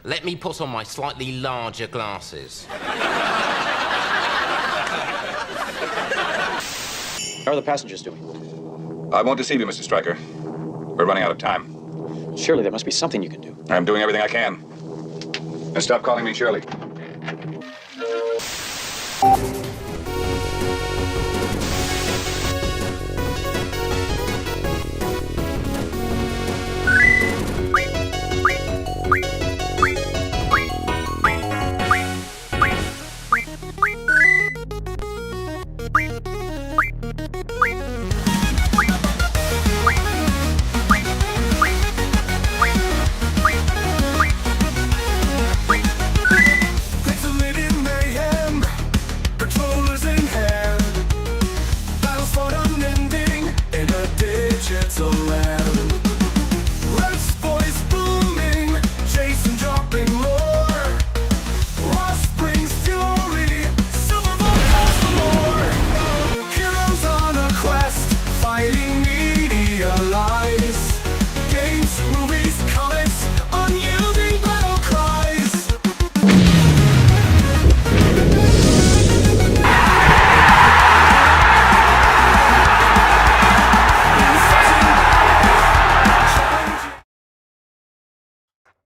Let me put on my slightly larger glasses. How are the passengers doing? I won't deceive you, Mr. Stryker. We're running out of time. Surely there must be something you can do. I'm doing everything I can. And stop calling me Shirley.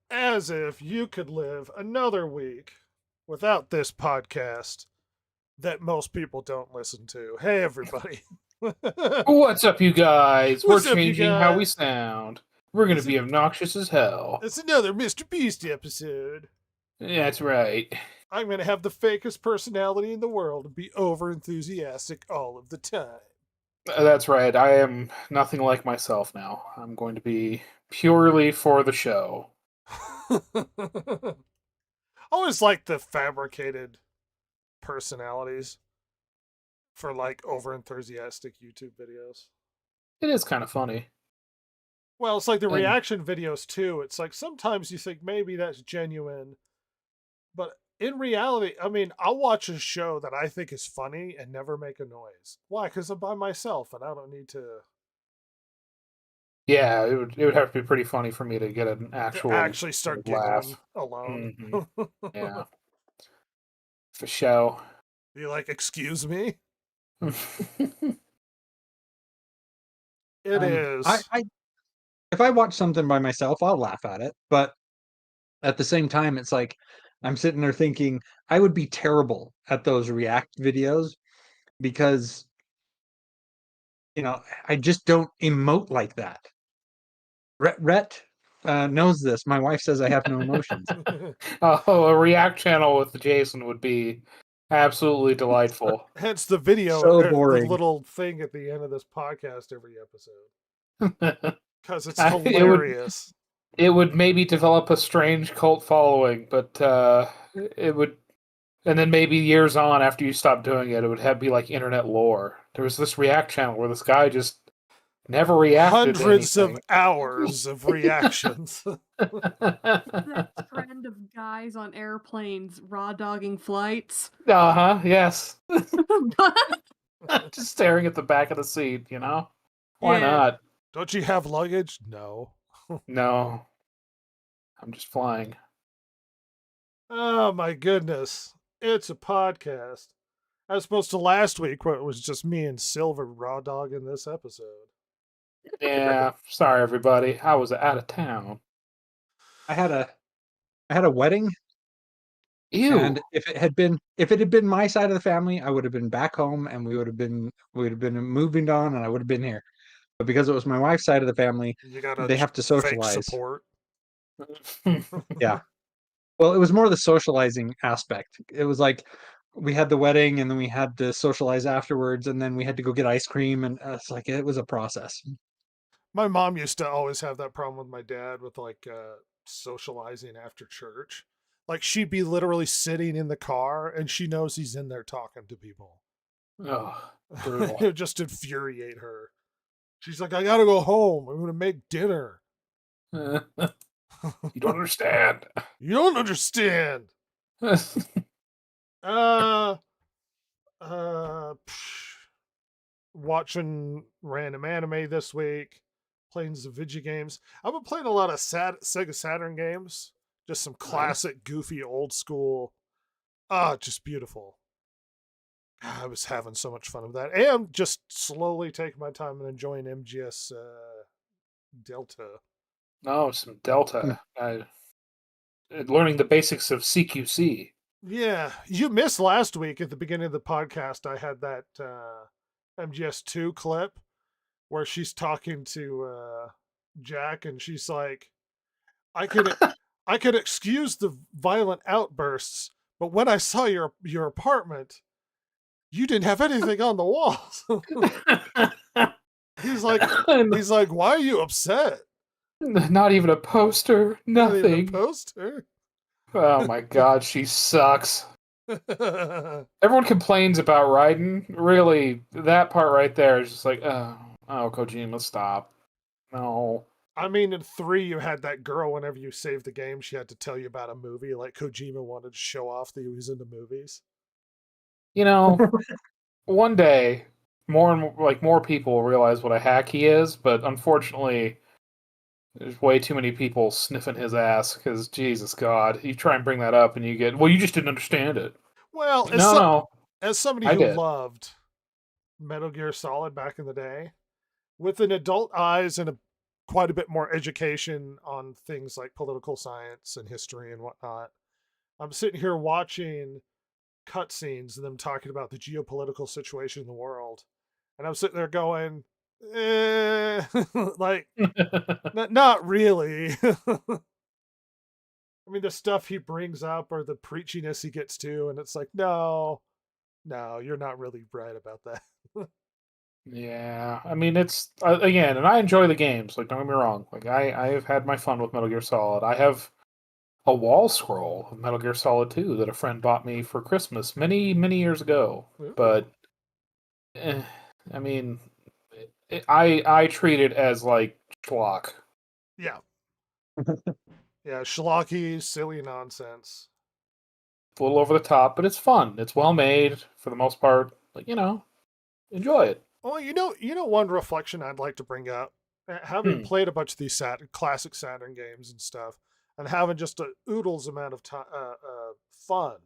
As if you could live another week without this podcast that most people don't listen to. Hey, everybody. What's up, you guys? What's We're up, you changing how we guys? sound. We're going to be obnoxious as hell. It's another Mr. Beast episode. Yeah, that's right. I'm going to have the fakest personality in the world and be over enthusiastic all of the time. That's right. I am nothing like myself now. I'm going to be purely for the show. I always like the fabricated personalities for like over enthusiastic YouTube videos. It is kind of funny. Well, it's like the And- reaction videos too. It's like sometimes you think maybe that's genuine, but in reality, I mean, I'll watch a show that I think is funny and never make a noise. Why? Because I'm by myself and I don't need to Yeah, it would have to be pretty funny for me to get an actual actually start laugh. giggling alone. Mhm. Yeah. For show. You like, excuse me? It is. If I watch something by myself, I'll laugh at it. But at the same time, it's like I'm sitting there thinking I would be terrible at those React videos because I just don't emote like that. Rhett knows this. My wife says I have no emotions. Oh, a React channel with Jason would be absolutely delightful. Hence the video, So the boring. little thing at the end of this podcast every episode. Because it's It would- hilarious. It would maybe develop a strange cult following, but it would, and then maybe years on after you stop doing it, it would be like internet lore. There was this React channel where this guy just never reacted. Hundreds to of hours of reactions. That trend of guys on airplanes raw dogging flights. Uh-huh, yes. Just staring at the back of the seat, you know? Why Yeah. not? Don't you have luggage? No. No. I'm just flying. Oh my goodness. It's a podcast. As opposed to last week where it was just me and Silver raw dog in this episode. Yeah, sorry everybody. I was out of town. I had a wedding, Ew. and if it had been my side of the family, I would have been back home, and we would have been moving on, and I would have been here. But because it was my wife's side of the family, You got they have to fake socialize. support. Yeah. Well, it was more the socializing aspect. It was like we had the wedding, and then we had to socialize afterwards, and then we had to go get ice cream, and it's like it was a process. My mom used to always have that problem with my dad with like socializing after church. Like she'd be literally sitting in the car and she knows he's in there talking to people. Oh, It brutal. would just infuriate her. She's like, I gotta go home. I'm gonna make dinner. You don't understand. You don't understand. Psh, watching random anime this week, playing some video games. I've been playing a lot of Sega Saturn games Just some Nice. classic, goofy, old school. Just beautiful. I was having so much fun with that, and just slowly taking my time and enjoying MGS Delta. No, some Delta. Learning the basics of CQC. Yeah, you missed last week at the beginning of the podcast. I had that MGS2 clip where she's talking to Jack, and she's like, "I could, I could excuse the violent outbursts, but when I saw your apartment, you didn't have anything on the walls." He's like, "Why are you upset?" Not even a poster. Not even a Nothing. poster. Oh my god, she sucks. Everyone complains about Raiden. Really, that part right there is just like, oh, Kojima, stop. No. I mean, in 3, you had that girl, whenever you saved the game, she had to tell you about a movie. Like, Kojima wanted to show off that he was into movies. You know, one day, more people will realize what a hack he is, but unfortunately, there's way too many people sniffing his ass, because, Jesus God, you try and bring that up and you get, well, you just didn't understand it. Well, No, as somebody I who did. loved Metal Gear Solid back in the day, with an adult eyes and quite a bit more education on things like political science and history and whatnot, I'm sitting here watching cutscenes of them talking about the geopolitical situation in the world, and I'm sitting there going, like, not really. I mean, the stuff he brings up or the preachiness he gets to, and it's like, no, you're not really right about that. Yeah, I mean, it's again, and I enjoy the games. Like, don't get me wrong. Like, I have had my fun with Metal Gear Solid. I have a wall scroll of Metal Gear Solid 2 that a friend bought me for Christmas many, many years ago. Ooh. But I mean, I treat it as like schlock. Yeah. Yeah, schlocky, silly nonsense. A little over the top, but it's fun. It's well made for the most part. Like, enjoy it. Well, one reflection I'd like to bring up, having played a bunch of these classic Saturn games and stuff, and having just a oodles amount of fun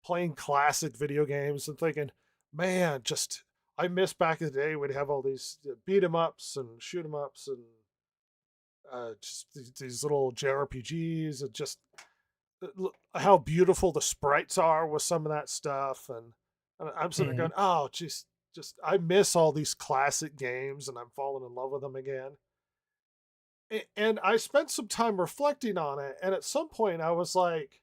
playing classic video games and thinking, man, just I miss back in the day we'd have all these beat 'em ups and shoot 'em ups and just these little JRPGs, and just how beautiful the sprites are with some of that stuff. And I'm sitting there going, oh, just I miss all these classic games, and I'm falling in love with them again. And I spent some time reflecting on it, and at some point I was like,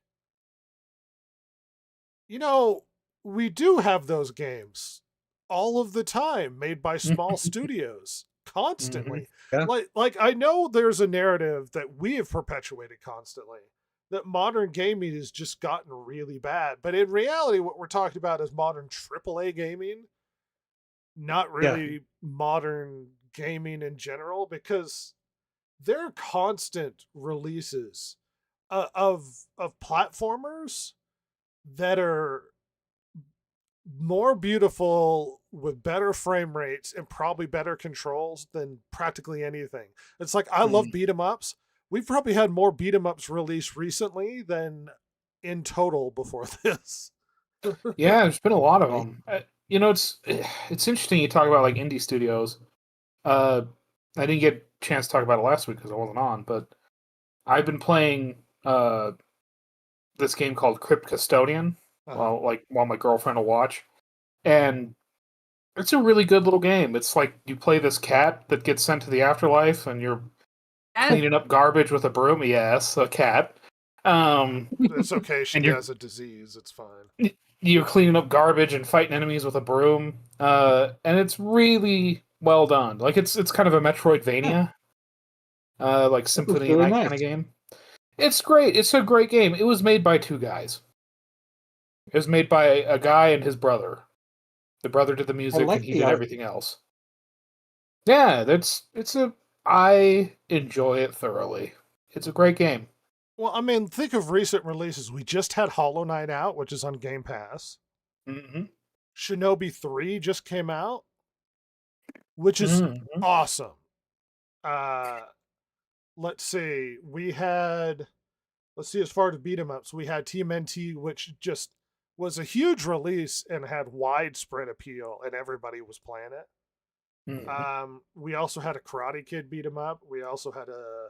we do have those games all of the time, made by small studios constantly. Yeah. Like I know there's a narrative that we have perpetuated constantly, that modern gaming has just gotten really bad. But in reality, what we're talking about is modern AAA gaming, not really modern gaming in general, because there are constant releases of platformers that are more beautiful with better frame rates and probably better controls than practically anything. It's like, I love beat 'em ups. We've probably had more beat 'em ups released recently than in total before this. Yeah, there's been a lot of them. It's interesting you talk about like indie studios. I didn't get a chance to talk about it last week because I wasn't on, but I've been playing this game called Crypt Custodian while my girlfriend will watch, and it's a really good little game. It's like you play this cat that gets sent to the afterlife, and you're cleaning up garbage with a broom. Yes, a cat. It's okay. She has a disease. It's fine. You're cleaning up garbage and fighting enemies with a broom, and it's really well done. Like it's kind of a Metroidvania, like Symphony really and that nice. kind of game. It's great. It's a great game. It was made by 2 guys. It was made by a guy and his brother. The brother did the music and he did everything else. Yeah, I enjoy it thoroughly. It's a great game. Well, I mean, think of recent releases. We just had Hollow Knight out, which is on Game Pass. Mm-hmm. Shinobi 3 just came out, which is awesome. Let's see. We had let's see, as far as beat 'em ups, we had TMNT, which just was a huge release and had widespread appeal, and everybody was playing it. We also had a Karate Kid beat 'em up. We also had a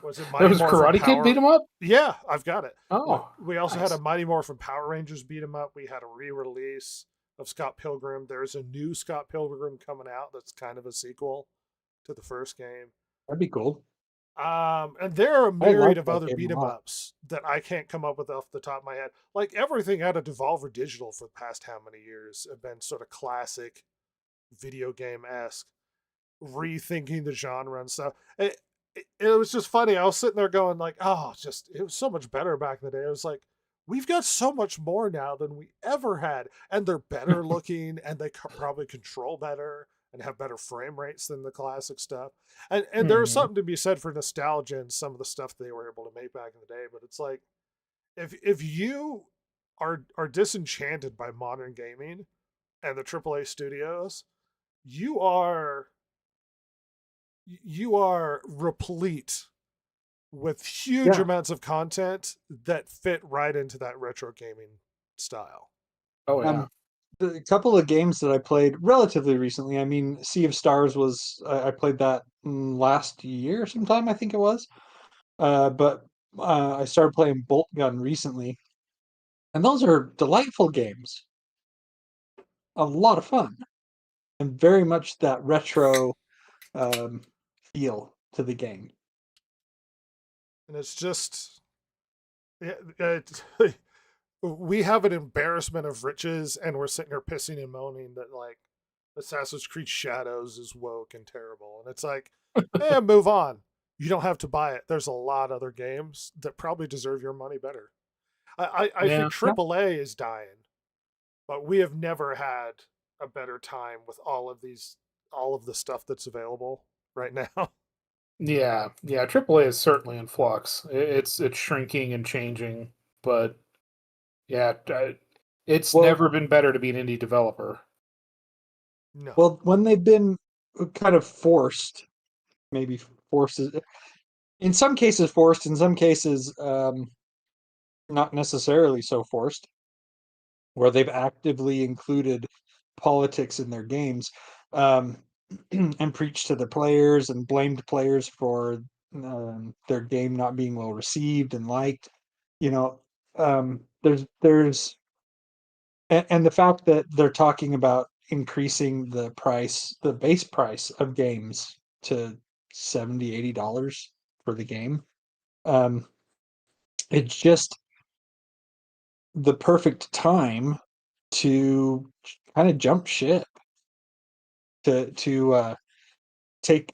was it There Mighty was Morphin Karate Kid Power? beat 'em up. Yeah, I've got it. Oh, We also had nice. a Mighty Morphin Power Rangers beat 'em up. We had a re-release of Scott Pilgrim. There's a new Scott Pilgrim coming out that's kind of a sequel to the first game. That'd be cool. And there are a I myriad like of that other game beat a 'em lot. ups that I can't come up with off the top of my head. Like everything out of Devolver Digital for the past how many years have been sort of classic video game esque, rethinking the genre and stuff. It was just funny. I was sitting there going like, oh, just it was so much better back in the day. It was like we've got so much more now than we ever had, and they're better looking, and they probably control better and have better frame rates than the classic stuff. And there's Mhm. something to be said for nostalgia and some of the stuff they were able to make back in the day. But it's like if you are disenchanted by modern gaming and the AAA studios, you are you are replete with huge Yeah. amounts of content that fit right into that retro gaming style. Oh yeah. The couple of games that I played relatively recently, I mean, Sea of Stars was I played that last year sometime, I think it was. But I started playing Bolt Gun recently, and those are delightful games. A lot of fun, and very much that retro um, feel to the game. And it's just we have an embarrassment of riches, and we're sitting here pissing and moaning that like Assassin's Creed Shadows is woke and terrible, and it's like, move on. You don't have to buy it. There's a lot of other games that probably deserve your money better. I Yeah. think AAA is dying, but we have never had a better time with all of the stuff that's available right now. Yeah, yeah. AAA is certainly in flux. It's shrinking and changing, but yeah, it's Well, never been better to be an indie developer. No. well, when they've been kind of forced, maybe forced, in some cases forced, in some cases not necessarily so forced, where they've actively included politics in their games, um, and preached to the players and blamed players for their game not being well received and liked. You know, there's and the fact that they're talking about increasing the price, the base price of games to 70, $80 for the game. Um, it's just the perfect time to kind of jump ship to take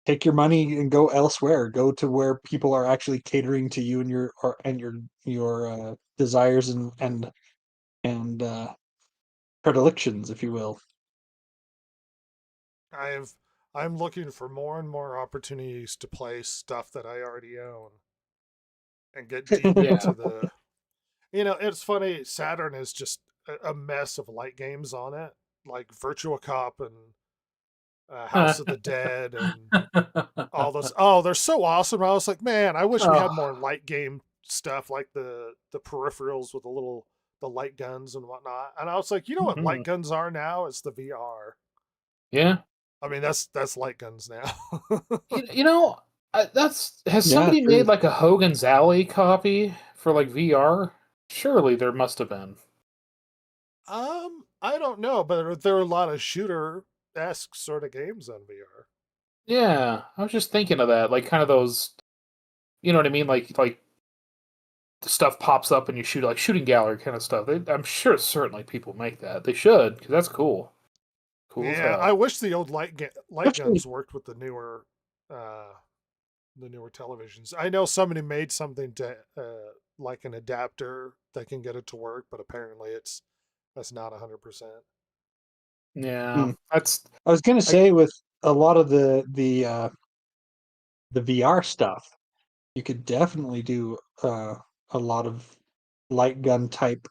take your money and go elsewhere. Go to where people are actually catering to you and your desires and predilections, if you will. I've I'm looking for more and more opportunities to play stuff that I already own and get deep Yeah. into the. It's funny. Saturn is just a mess of light games on it, like Virtua Cop and House of the Dead and all those. Oh, they're so awesome. I was like, man, I wish we had more Oh, light game stuff like the peripherals with the light guns and whatnot. And I was like, you know what light mhm. guns are now? It's the VR. Yeah. I mean, that's light guns now. You know, that's has Yeah, somebody made true. like a Hogan's Alley copy for like VR? Surely there must have been. I don't know, but there are a lot of shooter esque sort of games on VR. Yeah, I was just thinking of that, like kind of those, you know what I mean? Like the stuff pops up and you shoot like shooting gallery kind of stuff. I'm sure certainly people make that. They should because that's cool. Cool as Yeah, I hell. wish the old light Especially, guns worked with uh, the newer televisions. I know somebody made something to like an adapter that can get it to work, but apparently that's not 100%. Yeah, hmm, that's I was gonna I say with a lot of the VR stuff, you could definitely do a lot of light gun type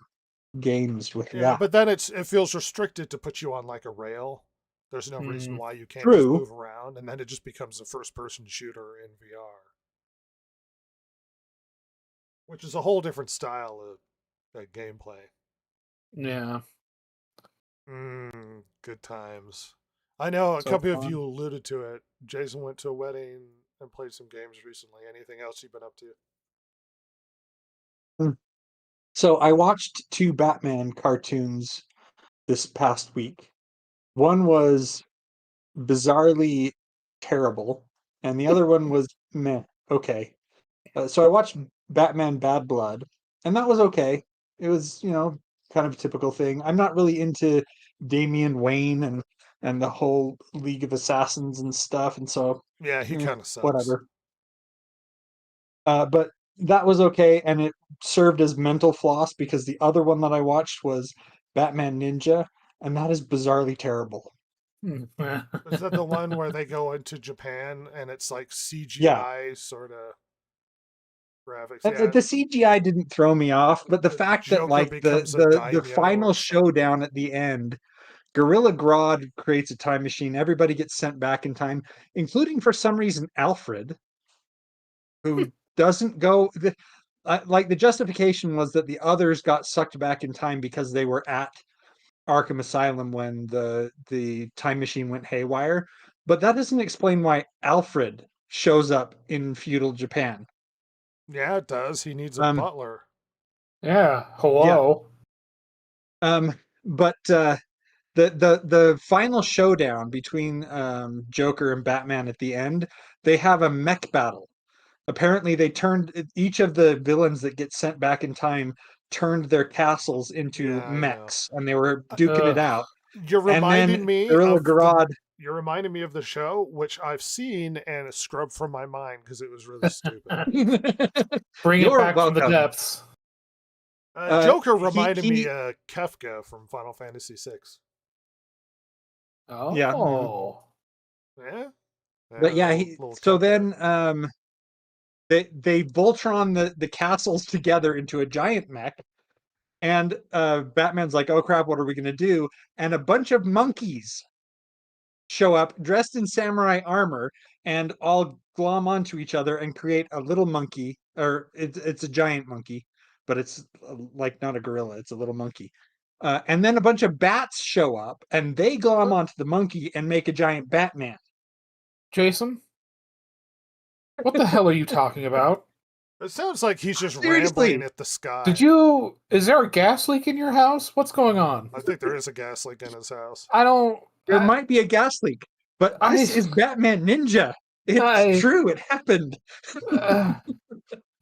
games with Yeah, that. but then it feels restricted to put you on like a rail. There's no reason mm, why you can't just True. move around, and then it just becomes a first person shooter in VR. which is a whole different style of gameplay. Yeah. Good times. I know a So couple of fun. you alluded to it. Jason went to a wedding and played some games recently. Anything else you've been up to? So I watched 2 Batman cartoons this past week. One was bizarrely terrible, and the other one was meh. Okay. So I watched Batman Bad Blood, and that was okay. It was, kind of a typical thing. I'm not really into Damian Wayne and the whole League of Assassins and stuff, and so Yeah, he kind of sucks. whatever. But that was okay, and it served as mental floss because the other one that I watched was Batman Ninja, and that is bizarrely terrible. Is that the one where they go into Japan and it's like Yeah. CGI sort of graphics? The Yeah, CGI didn't throw me off, but the the fact that Joker like the becomes a the daimyo final or something. showdown at the end, Gorilla Grodd creates a time machine. Everybody gets sent back in time, including for some reason Alfred, who doesn't go. Like the justification was that the others got sucked back in time because they were at Arkham Asylum when the time machine went haywire, but that doesn't explain why Alfred shows up in feudal Japan. Yeah, it does. He needs a Um, butler. Yeah. yeah. Hello. But the final showdown between Joker and Batman at the end, they have a mech battle. Apparently, they turned each of the villains that get sent back in time turned their castles into Yeah, I know. mechs, and they were duking it out. You're And reminding then me Gorilla of the. Grodd. You're reminding me of the show, which I've seen and it's scrubbed from my mind because it was really stupid. Bring it You're back from the welcome. depths. Joker He reminded me he. of Kefka from Final Fantasy VI. Yeah. Oh. Yeah, But yeah, little so cut there. then they Voltron the castles together into a giant mech, and Batman's like, "Oh crap, what are we gonna do?" And a bunch of monkeys show up dressed in samurai armor and all glom onto each other and create a little monkey, or it's a giant monkey, but it's like not a gorilla, it's a little monkey. And then a bunch of bats show up and they glom What? onto the monkey and make a giant Batman. Jason, what the hell are you talking about? It sounds like he's just rambling Seriously. at the sky. Is there a gas leak in your house? What's going on? I think there is a gas leak in his house. I don't. There might be a gas leak, but this is Batman Ninja. It's I- true, it happened.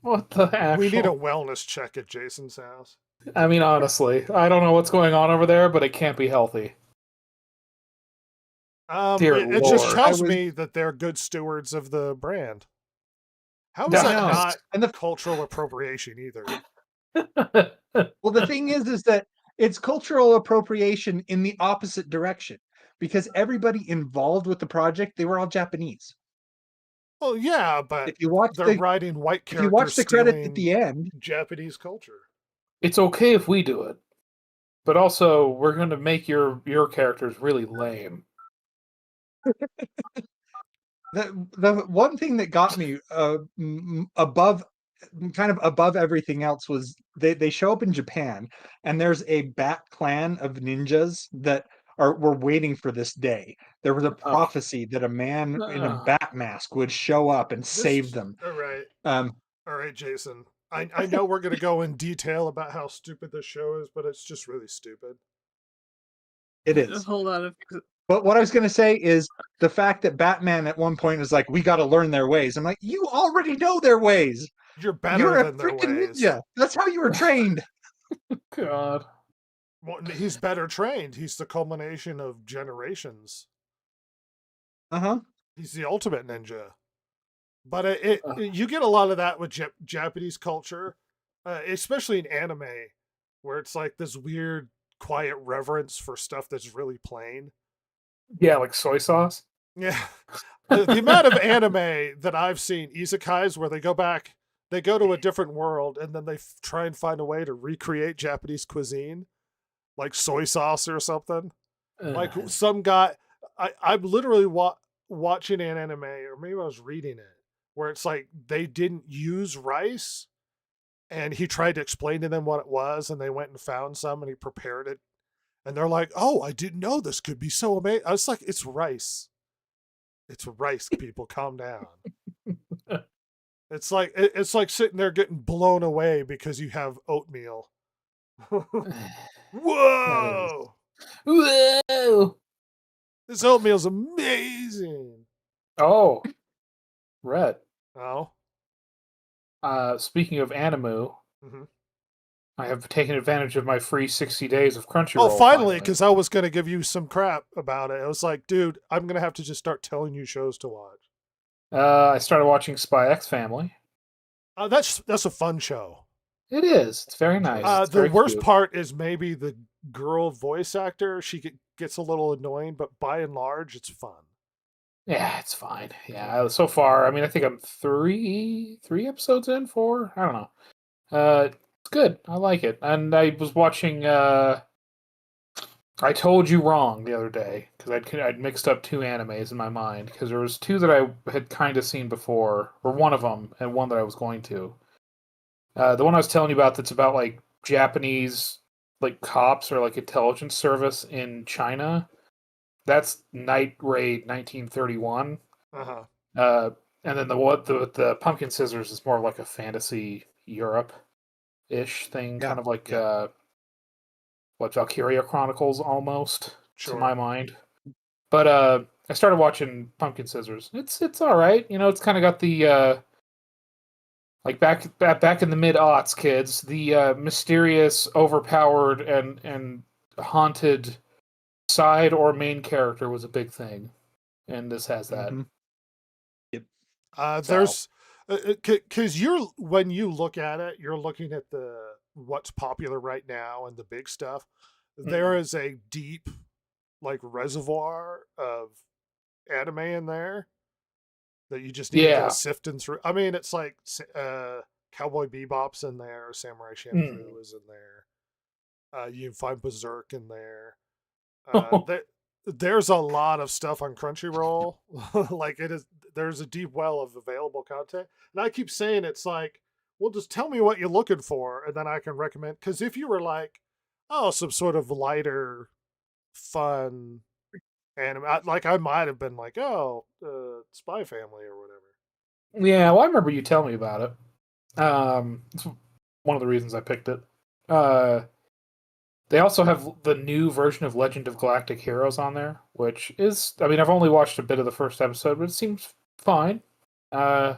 What the actual? We need a wellness check at Jason's house. I mean, honestly, I don't know what's going on over there, but it can't be healthy. Dear It just Lord. tells me that they're good stewards of the brand. How is No. that not And the cultural appropriation either? Well, the thing is that it's cultural appropriation in the opposite direction because everybody involved with the project, they were all Japanese. Well, yeah, but If you watch they're the writing white if you watch characters the credit at stealing the end, Japanese culture. It's okay if we do it, but also we're going to make your characters really lame. the one thing that got me above kind of above everything else was they show up in Japan and there's a bat clan of ninjas that were waiting for this day. There was a prophecy that a man in a bat mask would show up and save them. All right. Um, All right, Jason. I know we're going to go in detail about how stupid this show is, but it's just really stupid. It is. Hold on. But what I was going to say is the fact that Batman at one point is like, "We got to learn their ways." I'm like, "You already know their ways. You're better You're a than their freaking ways. ninja. That's how you were trained." God. Well, he's better trained. He's the culmination of generations. Uh-huh. He's the ultimate ninja. But you get a lot of that with Japanese culture, especially in anime, where it's like this weird, quiet reverence for stuff that's really plain. Yeah, like soy sauce. Yeah. The amount of anime that I've seen, isekais, where they go to a different world, and then they try and find a way to recreate Japanese cuisine, like soy sauce or something. Like some guy, I'm literally watching an anime, or maybe I was reading it, where it's like they didn't use rice, and he tried to explain to them what it was, and they went and found some, and he prepared it, and they're like, "Oh, I didn't know this could be so amazing." I was like, "It's rice. It's rice, people. Calm down." It's like sitting there getting blown away because you have oatmeal. That is. Whoa! Whoa! This oatmeal's amazing. Oh, Rhett. Oh. Speaking of Animu, Mm-hmm. I have taken advantage of my free 60 days of Crunchyroll. Oh, finally, because I was going to give you some crap about it. I was like, dude, I'm going to have to just start telling you shows to watch. I started watching Spy X Family. That's a fun show. It is. It's very nice. It's The very worst cute. part is maybe the girl voice actor. She gets a little annoying, but by and large, it's fun. Yeah, it's fine. Yeah, so far, I mean, I think I'm three episodes in, four. I don't know. It's good. I like it. And I was watching. I Told You Wrong the other day because I'd mixed up two animes in my mind because there was two that I had kind of seen before, or one of them, and one that I was going to. The one I was telling you about that's about like Japanese like cops or like intelligence service in China. That's Night Raid 1931. Uh-huh. And then the Pumpkin Scissors is more like a fantasy Europe ish thing, Yeah, kind of like yeah. what Valkyria Chronicles almost Sure. to my mind. But I started watching Pumpkin Scissors. It's all right. You know, it's kind of got the like back in the mid-aughts, kids, the mysterious, overpowered, and haunted side or main character was a big thing, and this has that. Mhm. Yep. There's because when you look at it, you're looking at the what's popular right now and the big stuff. There is a deep like reservoir of anime in there that you just need to go Yeah. sifting through. I mean, it's like Cowboy Bebop's in there, Samurai Champloo is in there. You can find Berserk in there. There's a lot of stuff on Crunchyroll. Like it is, there's a deep well of available content, and I keep saying it's like, well, just tell me what you're looking for, and then I can recommend. Because if you were like, oh, some sort of lighter, fun anime, like I might have been like, oh, Spy Family or whatever. Yeah, well, I remember you telling me about it. It's one of the reasons I picked it. They also have the new version of Legend of Galactic Heroes on there, which is, I mean, I've only watched a bit of the first episode, but it seems fine. I'm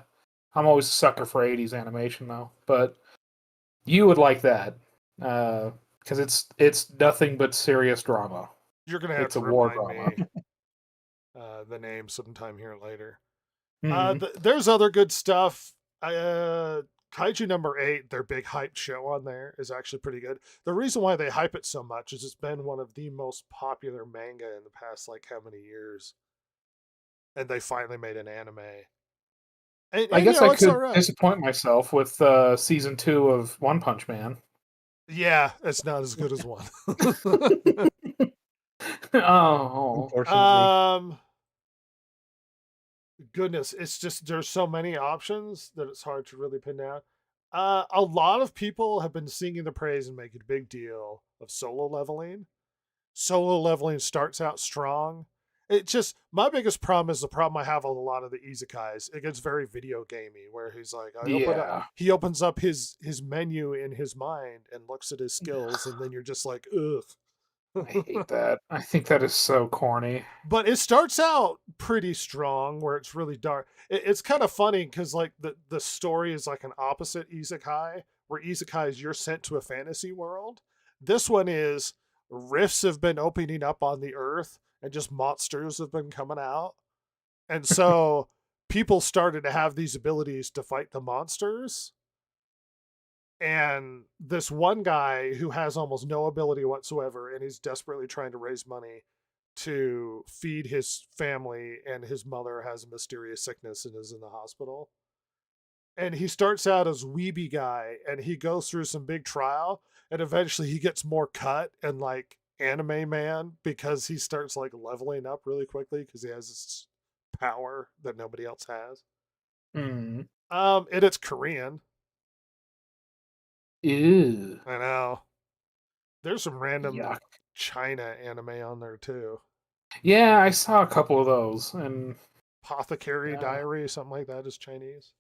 always a sucker for 80s animation, though, but you would like that because it's nothing but serious drama. You're gonna have It's to a war remind drama. me the name sometime here later. Mhm. There's other good stuff. Kaiju number 8, their big hype show on there, is actually pretty good. The reason why they hype it so much is it's been one of the most popular manga in the past like how many years, and they finally made an anime. And I you guess know, I it's all could right. disappoint myself with season 2 of One Punch Man. Yeah, it's not as good as one. Oh, Unfortunately. Goodness, it's just there's so many options that it's hard to really pin down. A lot of people have been singing the praise and making a big deal of solo leveling. Solo leveling starts out strong. It just my biggest problem is the problem I have with a lot of the isekais. It gets very video gamey, where he's like, yeah. he opens up his menu in his mind and looks at his skills, and then you're just like, ugh. I hate that. I think that is so corny. But it starts out pretty strong, where it's really dark. It's kind of funny because like the story is like an opposite isekai, where isekais you're sent to a fantasy world. This one is rifts have been opening up on the earth and just monsters have been coming out. And so people started to have these abilities to fight the monsters. And this one guy who has almost no ability whatsoever and he's desperately trying to raise money to feed his family, and his mother has a mysterious sickness and is in the hospital. And he starts out as weeby guy and he goes through some big trial, and eventually he gets more cut and like anime man because he starts like leveling up really quickly because he has this power that nobody else has. Mm. And it's Korean. Ew. I know. There's some random Yuck. China anime on there too. Yeah, I saw a couple of those, and Apothecary Diary, something like that is Chinese.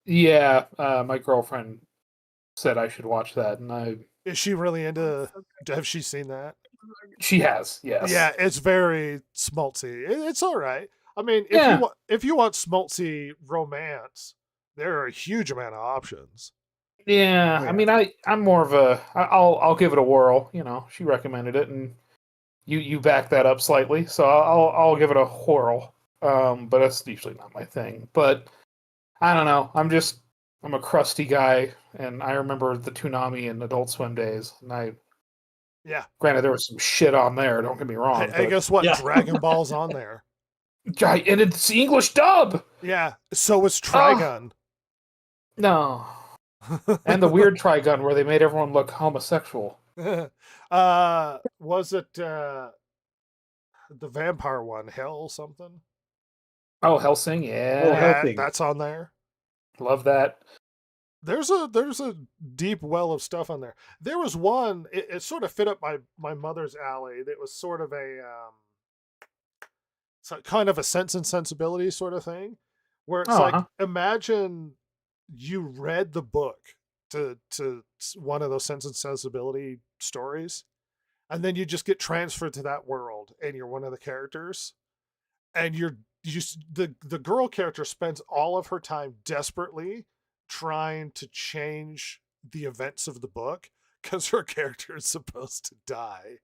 yeah, my girlfriend said I should watch that, and Is she really into? So Have she seen that? she has, yes. Yeah, it's very schmaltzy. It's all right. I mean, Yeah. if you want schmaltzy romance, there are a huge amount of options. Yeah, Oh, I mean, I'm more of I'll give it a whirl. You know, she recommended it, and you back that up slightly, so I'll give it a whirl. But that's usually not my thing. But I don't know. I'm a crusty guy, and I remember the Toonami and Adult Swim days. And Yeah. granted, there was some shit on there. Don't get me wrong. Hey, guess what? Yeah. Dragon Ball's on there. And it's the English dub. Yeah. So is Trigun. No, and the weird Trigun where they made everyone look homosexual. Was it the vampire one? Hell something? Oh, Helsing, Oh, yeah, Helsing. That's on there. love that. There's a deep well of stuff on there. There was one. It sort of fit up my mother's alley. That was sort of kind of a Sense and Sensibility sort of thing, where it's like, imagine you read the book to one of those Sense and Sensibility stories, and then you just get transferred to that world, and you're one of the characters, and the girl character spends all of her time desperately trying to change the events of the book because her character is supposed to die.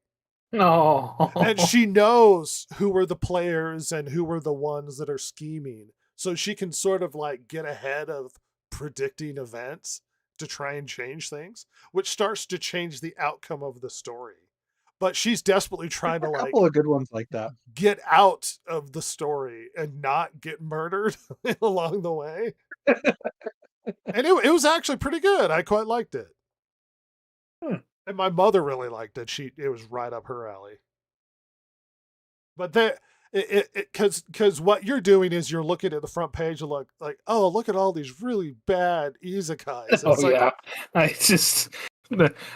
No. And she knows who were the players and who were the ones that are scheming. So she can sort of like get ahead of predicting events to try and change things, which starts to change the outcome of the story. But she's desperately trying to A like couple of good ones like that. get out of the story and not get murdered along the way. And it was actually pretty good. I quite liked it. And my mother really liked it. It was right up her alley. But because what you're doing is you're looking at the front page and like, oh, look at all these really bad isekais. Oh yeah,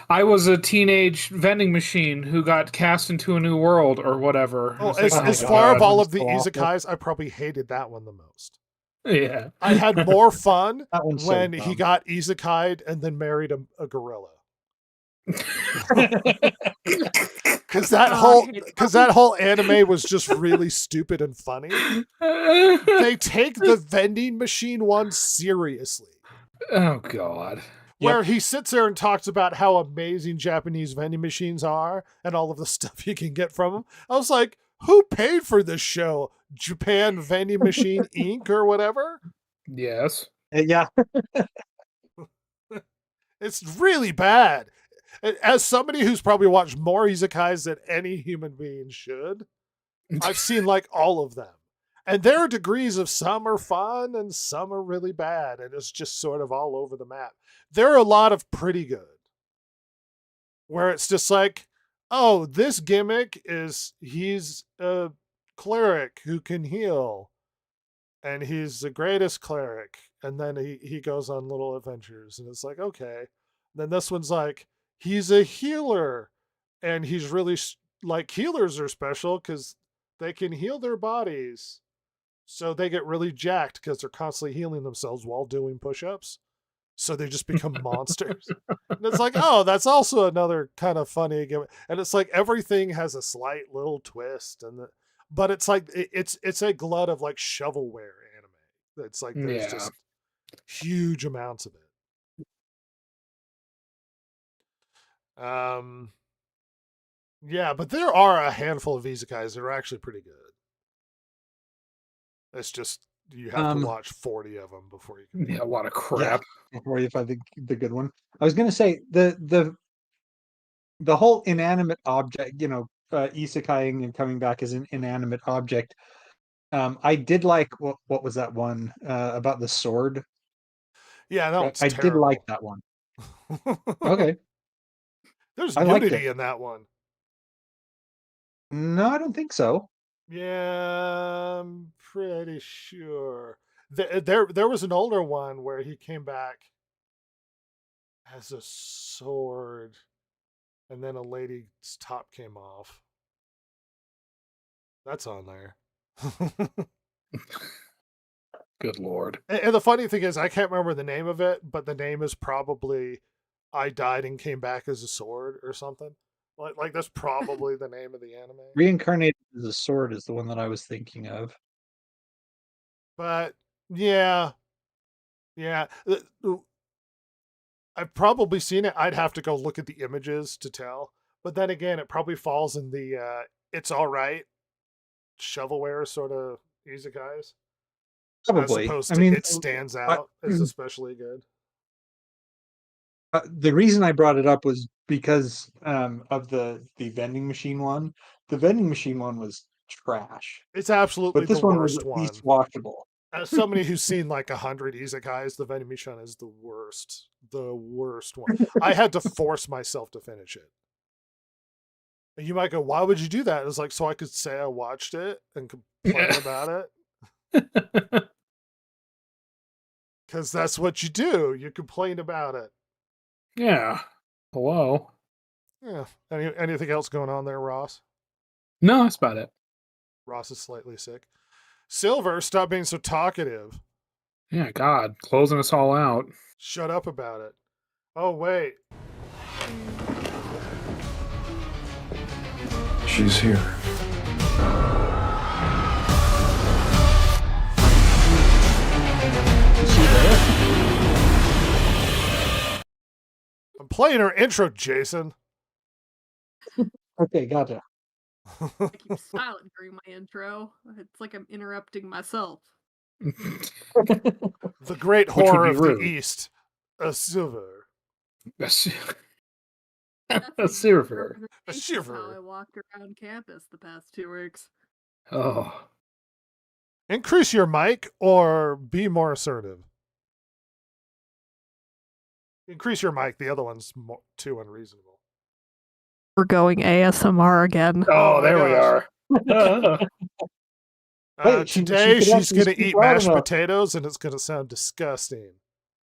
I was a teenage vending machine who got cast into a new world or whatever. Oh, It's like, as my far God. of all of the so awful. isekais, I probably hated that one the most. Yeah. I had more fun That one's so when he dumb. got isekai'd and then married a gorilla. Because that whole anime was just really stupid and funny. They take the vending machine one seriously. Oh God. Where he sits there and talks about how amazing Japanese vending machines are and all of the stuff you can get from them. I was like, who paid for this show? Japan Vending Machine Inc. or whatever? Yes. Yeah. It's really bad. As somebody who's probably watched more isekais than any human being should, I've seen like all of them. And there are degrees of some are fun and some are really bad. And it's just sort of all over the map. There are a lot of pretty good. Where it's just like, oh, this gimmick is he's a cleric who can heal. And he's the greatest cleric. And then he goes on little adventures. And it's like, okay. Then this one's like, he's a healer. And he's really like, healers are special because they can heal their bodies. So they get really jacked because they're constantly healing themselves while doing push-ups. So they just become monsters. And it's like, oh, that's also another kind of funny gimmick. And it's like everything has a slight little twist, but it's like it's a glut of like shovelware anime. It's like there's just huge amounts of it. Yeah, but there are a handful of isekais that are actually pretty good. It's just you have to watch 40 of them before you can. Yeah, a lot of crap. Before you find the good one. I was gonna say the whole inanimate object, isekaiing and coming back as an inanimate object. I did like what was that one about the sword? Yeah, that one's I terrible. did like that one. Okay. There's I liked nudity it. in that one. No, I don't think so. Yeah, I'm pretty sure. There was an older one where he came back has a sword, and then a lady's top came off. That's on there. Good lord. And the funny thing is, I can't remember the name of it, but the name is probably "I died and came back as a sword" or something. Like that's probably the name of the anime. Reincarnated as a sword is the one that I was thinking of. But yeah, yeah. I've probably seen it. I'd have to go look at the images to tell. But then again, it probably falls in the it's all right shovelware sort of isekais, as Probably. opposed I to mean, it stands out as especially good. the reason I brought it up was because of the vending machine one. The vending machine one was trash, It's absolutely but the this one was worst at one. least watchable. As somebody who's seen like 100 isekais, the vending machine is the worst. The worst one. I had to force myself to finish it. And you might go, why would you do that? It's like, so I could say I watched it and complain about it. Because that's what you do. You complain about it. Yeah. Hello. Yeah. Anything else going on there, Ross? No, that's about it. Ross is slightly sick. Silver, stop being so talkative. Yeah, God, closing us all out. Shut up about it. Oh, wait. She's here. Is she there? I'm playing her intro, Jason. Okay, gotcha. I keep silent during my intro. It's like I'm interrupting myself. The great Which would horror be of rude. the East. A silver. A That's silver. A representation of shiver. how I walked around campus the past 2 weeks. Oh. Increase your mic or be more assertive. Increase your mic. The other one's too unreasonable. We're going ASMR again. Oh, my there we gosh. are. Wait, Today could she's actually going to speak eat loud mashed enough. potatoes and it's going to sound disgusting.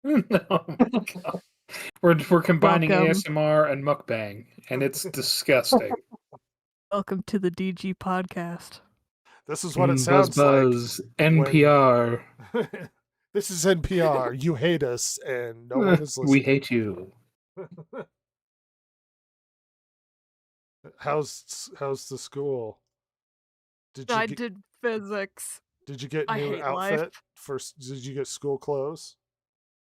Oh my God. We're combining Welcome. ASMR and mukbang, and it's disgusting. Welcome to the DG podcast. This is what it Buzz sounds buzz, like. NPR. This is NPR. You hate us and no one is We listening. hate you. How's the school? I did physics. Did you get I new hate outfit life. did you get school clothes?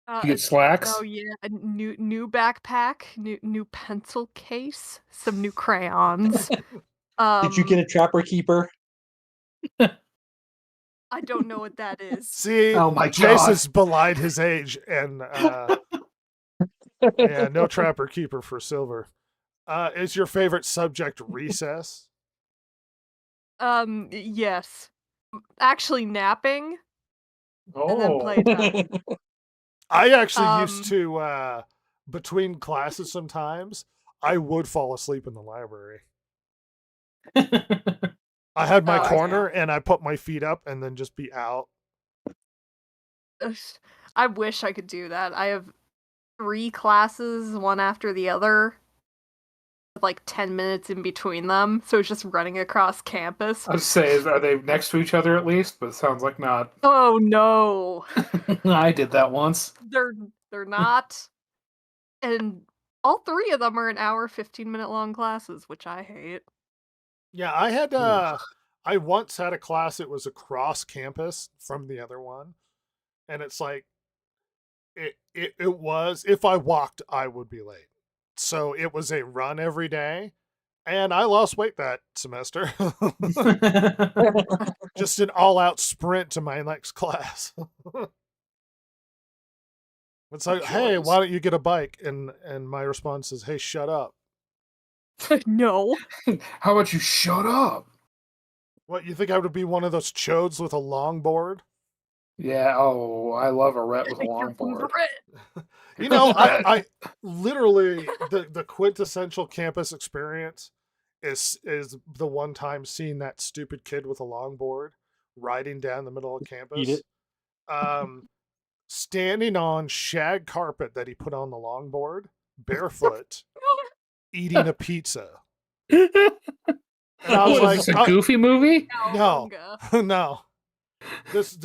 You get slacks? Oh yeah, a new backpack, new pencil case, some new crayons. Did you get a trapper keeper? I don't know what that is. See, Oh my Jason's belied his age and yeah, no trapper keeper for silver. Is your favorite subject recess? Yes. Actually napping and then Oh. playtime. I actually used Um, to between classes sometimes I would fall asleep in the library. I had my Oh, corner and I put my feet up and then just be out. I wish I could do that. I have 3 classes, one after the other, with like 10 minutes in between them, so it's just running across campus. I'd say, are they next to each other at least? But it sounds like not. Oh no, I did that once. they're not, and all 3 of them are an hour, 15-minute long classes, which I hate. Yeah, I had Ugh. I once had a class that was across campus from the other one. And it's like it was if I walked, I would be late. So it was a run every day. And I lost weight that semester. Just an all-out sprint to my next class. It's like, hey, Joys. why don't you get a bike? And my response is, hey, shut up. No. How about you shut up? What, you think I would be one of those chodes with a longboard? Yeah, oh, I love a ret with a You're longboard. You know, I literally the quintessential campus experience is the one time seeing that stupid kid with a longboard riding down the middle of Eat campus. it. Um, standing on shag carpet that he put on the longboard, barefoot, eating a pizza. And I was What like, is this, a Goofy movie? no, Cowabunga. no. This,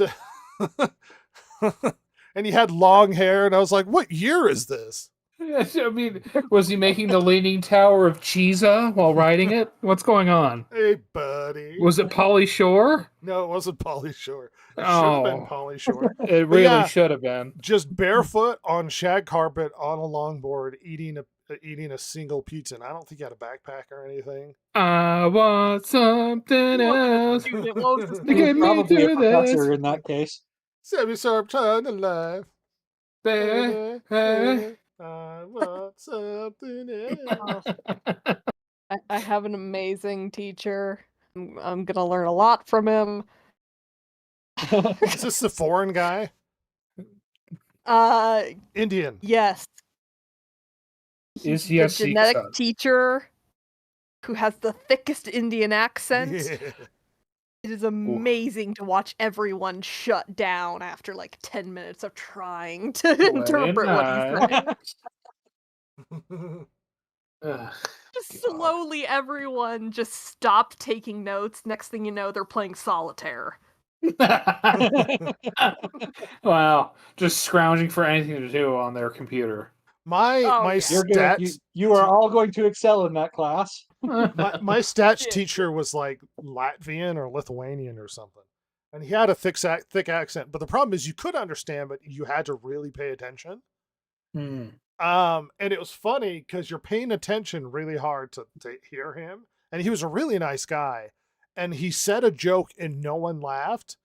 and he had long hair, and I was like, what year is this? I mean, was he making the Leaning Tower of Cheesa while riding it? What's going on? Hey, buddy. Was it Pauly Shore? No, it wasn't Pauly Shore. It should have been Oh, Pauly Shore. it But really yeah, should have been. just barefoot on shag carpet on a longboard eating a single pizza. And I don't think he had a backpack or anything. I want something else. Dude, it was To get me Probably a through professor this. in that case. Semi-served time to life. Baby. I want something else. I have an amazing teacher. I'm gonna learn a lot from him. Is this the foreign guy? Indian. Yes. Is he The a Sikh genetic son? teacher who has the thickest Indian accent. Yeah. It is amazing to watch everyone shut down after like 10 minutes of trying to interpret what he's saying. Ugh. Just slowly, everyone just stopped taking notes. Next thing you know, they're playing solitaire. Wow, just scrounging for anything to do on their computer. My Oh, my yeah. stats You are all going to excel in that class. my stats Yeah. teacher was like Latvian or Lithuanian or something, and he had a thick accent. But the problem is you could understand, but you had to really pay attention. Hmm. And it was funny because you're paying attention really hard to hear him, and he was a really nice guy, and he said a joke and no one laughed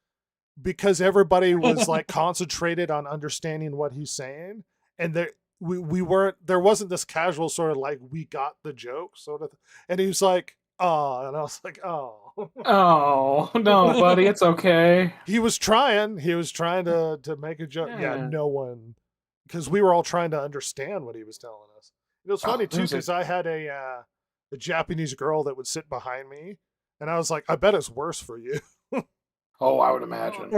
because everybody was like concentrated on understanding what he's saying, and we weren't, there wasn't this casual sort of like we got the joke sort of, and he was like, oh, and I was like, oh. Oh no, buddy, it's okay. He was trying to make a joke. Yeah, Yeah. no one, because we were all trying to understand what he was telling us. It was funny too, because I had a Japanese girl that would sit behind me, and I was like, I bet it's worse for you. Oh, I would imagine.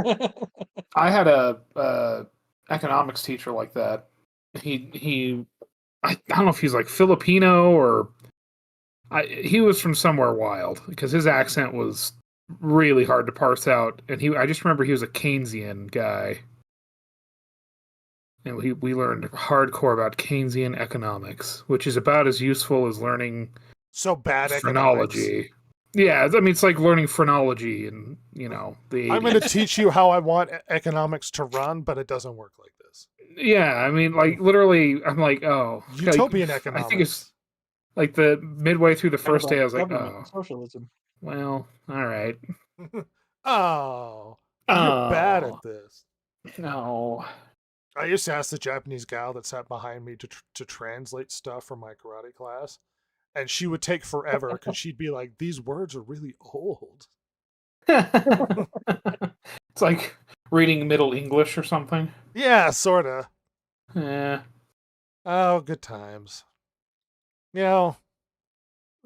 I had a economics teacher like that. He I don't know if he's like Filipino or he was from somewhere wild because his accent was really hard to parse out, and I just remember he was a Keynesian guy, and we learned hardcore about Keynesian economics, which is about as useful as learning So bad economics. phrenology. Yeah, I mean it's like learning phrenology and the. I'm going to teach you how I want economics to run, but it doesn't work like this. Yeah, I mean, like literally, I'm like, oh, Utopian like, economics. I think it's like the midway through the first day, I was like, Government, oh, socialism. well, all right. Oh, you're bad at this. No. I used to ask the Japanese gal that sat behind me to translate stuff from my karate class, and she would take forever because she'd be like, "These words are really old." It's like reading Middle English or something. Yeah, sorta. Yeah. Oh, good times. You know,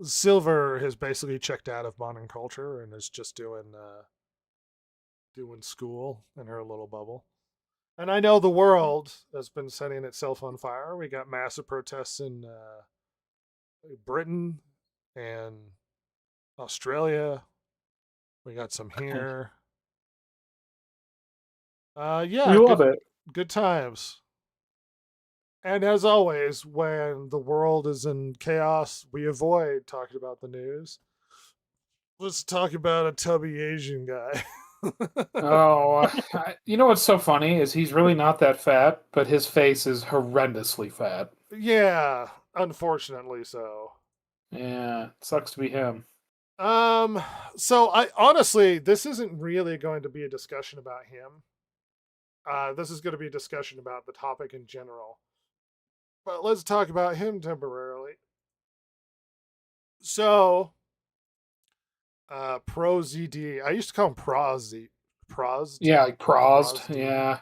Silver has basically checked out of modern culture and is just doing school in her little bubble. And I know the world has been setting itself on fire. We got massive protests in Britain and Australia. We got some here. Yeah, We love it. good times. And as always, when the world is in chaos, we avoid talking about the news. Let's talk about a tubby Asian guy. Oh, you know what's so funny is he's really not that fat, but his face is horrendously fat. Yeah, unfortunately so. Yeah, it sucks to be him. So I honestly, this isn't really going to be a discussion about him. This is going to be a discussion about the topic in general. But let's talk about him temporarily. So, ProZD. I used to call him Prozd. Yeah, like Prozd. Yeah.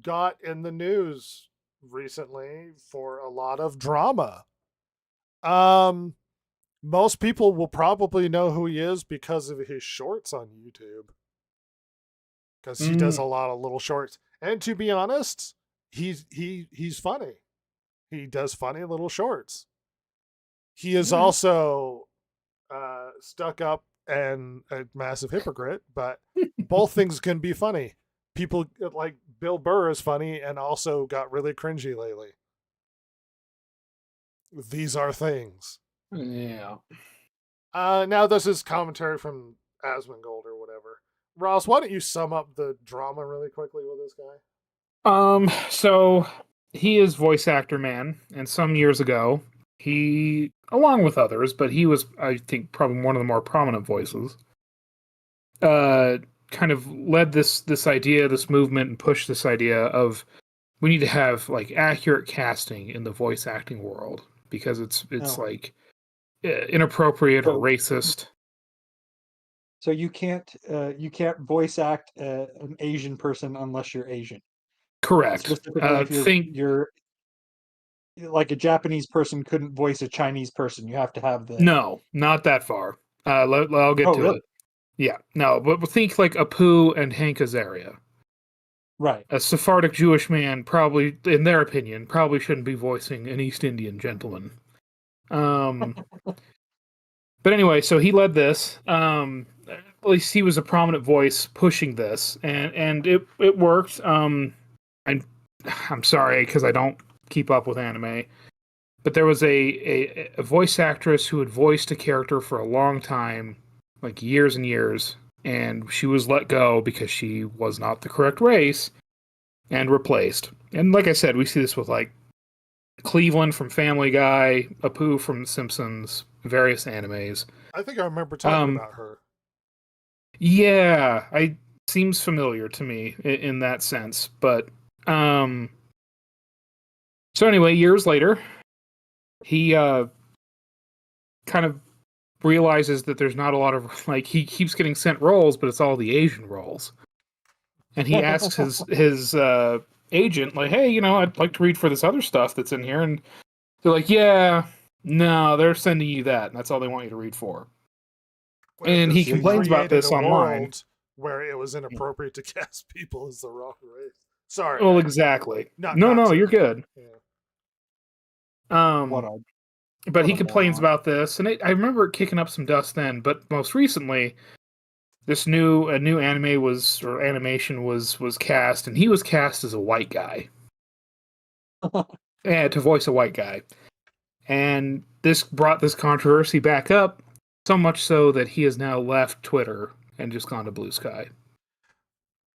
Got in the news recently for a lot of drama. Most people will probably know who he is because of his shorts on YouTube. because he does a lot of little shorts. And to be honest, he's funny. He does funny little shorts. He is also stuck up and a massive hypocrite, but both things can be funny. People like Bill Burr is funny and also got really cringy lately. These are things. Yeah. Now this is commentary from Asmongold or whatever. Ross, why don't you sum up the drama really quickly with this guy? So he is voice actor man, and some years ago, he, along with others, but he was, I think, probably one of the more prominent voices, kind of led this idea, this movement, and pushed this idea of we need to have like accurate casting in the voice acting world because it's like inappropriate or racist. So you can't voice act an Asian person unless you're Asian. Correct. Specifically, if you're like a Japanese person couldn't voice a Chinese person. You have to have the No, not that far. I'll get to it. Yeah, no, but think like Apu and Hank Azaria. Right. A Sephardic Jewish man probably, in their opinion, probably shouldn't be voicing an East Indian gentleman. But anyway, so he led this. At least he was a prominent voice pushing this, and it worked. I'm sorry because I don't keep up with anime, but there was a voice actress who had voiced a character for a long time, like years and years, and she was let go because she was not the correct race and replaced. And like I said, we see this with like Cleveland from Family Guy, Apu from Simpsons, various animes. I think I remember talking about her. Yeah, seems familiar to me in that sense. But so anyway, years later, he kind of realizes that there's not a lot of like he keeps getting sent roles, but it's all the Asian roles. And he asks his agent, like, hey, I'd like to read for this other stuff that's in here. And they're like, yeah, no, they're sending you that. And that's all they want you to read for. And he complains about this online. Where it was inappropriate to cast people as the wrong race. Sorry. Well, exactly. No, you're good. Yeah. But he complains about this. And I remember it kicking up some dust then. But most recently, a new animation was cast, and he was cast as a white guy. Yeah, to voice a white guy. And this brought this controversy back up, so much so that he has now left Twitter and just gone to Blue Sky.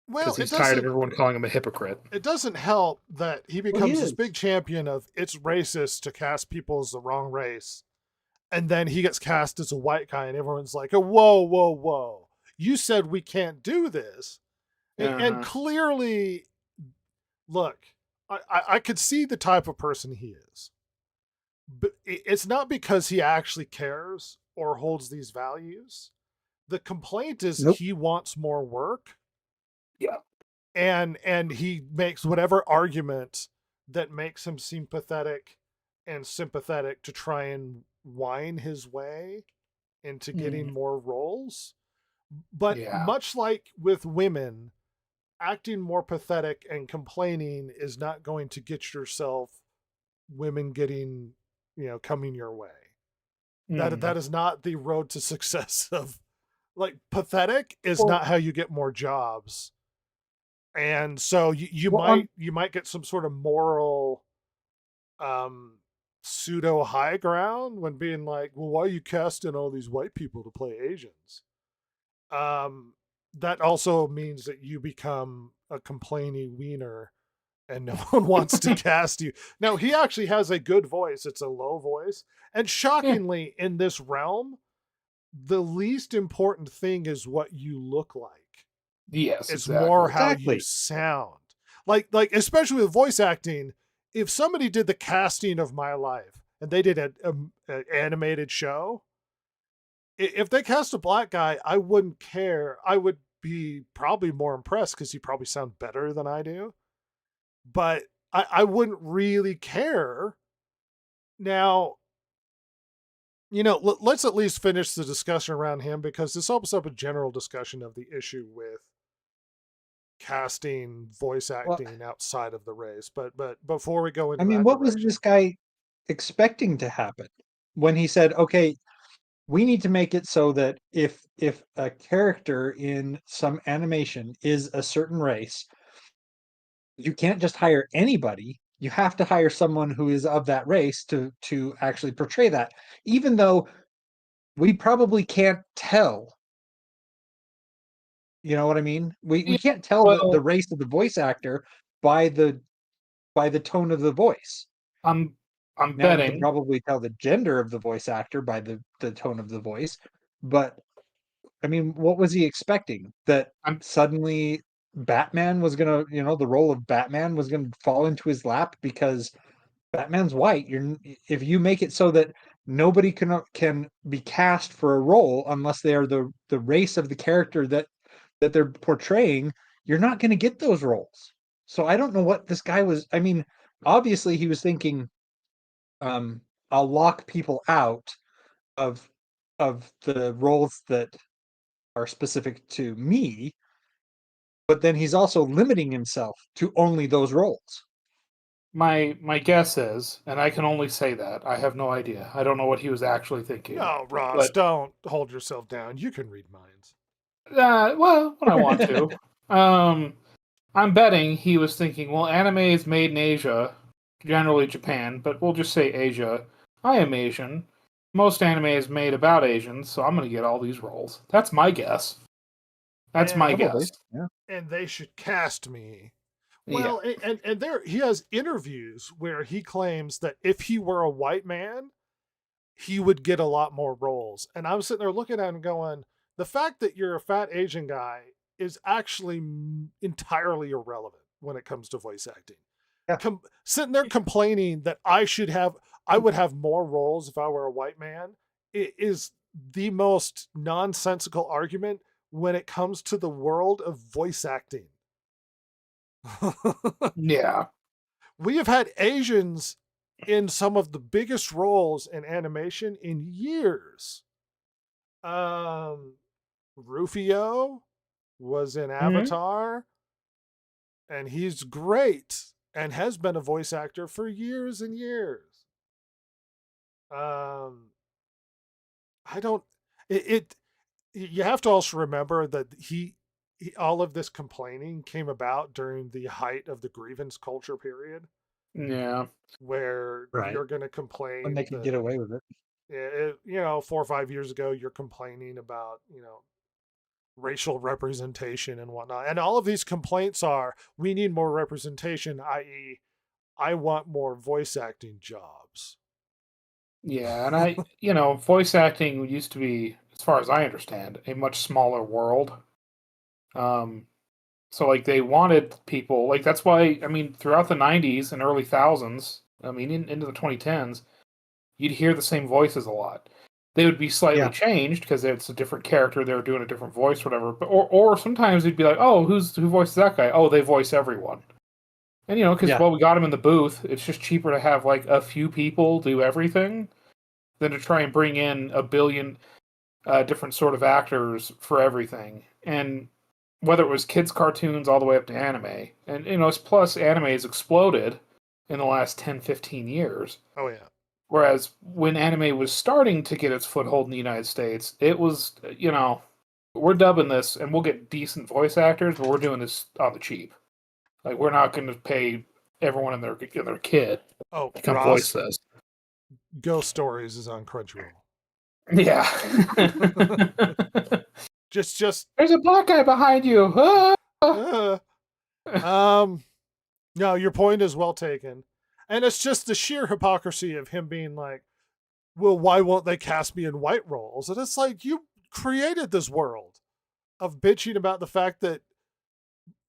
Well, because he's tired of everyone calling him a hypocrite. It doesn't help that he becomes this big champion of it's racist to cast people as the wrong race. And then he gets cast as a white guy and everyone's like, oh, whoa. You said we can't do this. And clearly, look, I could see the type of person he is. But it's not because he actually cares or holds these values. The complaint is he wants more work. Yeah. And he makes whatever argument that makes him seem pathetic and sympathetic to try and whine his way into getting more roles. But much like with women, acting more pathetic and complaining is not going to get yourself women getting, coming your way. That is not the road to success of, like, pathetic is not how you get more jobs. And so you might get some sort of moral pseudo high ground when being like, well, why are you casting all these white people to play Asians? That also means that you become a complaining wiener and no one wants to cast you. Now, he actually has a good voice. It's a low voice. And shockingly, in this realm, the least important thing is what you look like. Yes, it's more how you sound. Like especially with voice acting, if somebody did the casting of my life and they did an animated show, if they cast a black guy, I wouldn't care. I would be probably more impressed because he probably sound better than I do. But I wouldn't really care. Now, let's at least finish the discussion around him because this opens up a general discussion of the issue with casting voice Well, acting outside of the race. But before we go I into mean, that what was direction, this guy expecting to happen when he said, "Okay, we need to make it so that if a character in some animation is a certain race, you can't just hire anybody. You have to hire someone who is of that race to actually portray that, even though we probably can't tell." You know what I mean? We Yeah, can't tell the well, race of the voice actor by the tone of the voice. I'm I'm Now you can betting. probably tell the gender of the voice actor by the tone of the voice, but I mean, what was he expecting? That I'm suddenly Batman was gonna, the role of Batman was gonna fall into his lap because Batman's white. If you make it so that nobody can be cast for a role unless they are the race of the character that they're portraying, you're not going to get those roles. So I don't know what this guy was. I mean, obviously he was thinking, um, I'll lock people out of the roles that are specific to me, but then he's also limiting himself to only those roles. my guess is, and I can only say that I have no idea. I don't know what he was actually thinking, no, Ross, but don't hold yourself down. You can read minds. well, when I want to. Um, I'm betting he was thinking, well, anime is made in Asia, generally Japan, but we'll just say Asia. I am Asian. Most anime is made about Asians, so I'm going to get all these roles. That's my guess. That's my And Probably, guess. yeah. and they should cast me. Yeah. Well, and there he has interviews where he claims that if he were a white man, he would get a lot more roles. And I'm sitting there looking at him going, the fact that you're a fat Asian guy is actually entirely irrelevant when it comes to voice acting. Yeah. Sitting there complaining that I would have more roles if I were a white man, it is the most nonsensical argument when it comes to the world of voice acting. Yeah. We have had Asians in some of the biggest roles in animation in years. Um, Rufio was in Mhm. Avatar, and he's great and has been a voice actor for years and years. Um, I don't. It you have to also remember that all of this complaining came about during the height of the grievance culture period, Yeah. where Right. you're going to When they complain could that get away with it. 4 or 5 years ago, you're complaining about, racial representation and whatnot. And all of these complaints are, we need more representation, i.e., I want more voice acting jobs. Yeah, and voice acting used to be, as far as I understand, a much smaller world. Um, so like they wanted people like that's why I mean throughout the '90s and early thousands, I mean into the 2010s, you'd hear the same voices a lot. They would be slightly Yeah. changed because it's a different character. They were doing a different voice, whatever. But or sometimes they'd be like, oh, who voices that guy? Oh, they voice everyone. And because Yeah. well, we got him in the booth. It's just cheaper to have like a few people do everything than to try and bring in a billion different sort of actors for everything. And whether it was kids cartoons all the way up to anime, and plus anime has exploded in the last 10, 15 years. Oh, yeah. Whereas when anime was starting to get its foothold in the United States, it was, we're dubbing this and we'll get decent voice actors, but we're doing this on the cheap. Like, we're not going to pay everyone and their kid Oh, to come voice Ross, this. Ghost Stories is on Crunchyroll. Yeah. just There's a black guy behind you. Ah! no, your point is well taken. And it's just the sheer hypocrisy of him being like, well, why won't they cast me in white roles? And it's like, you created this world of bitching about the fact that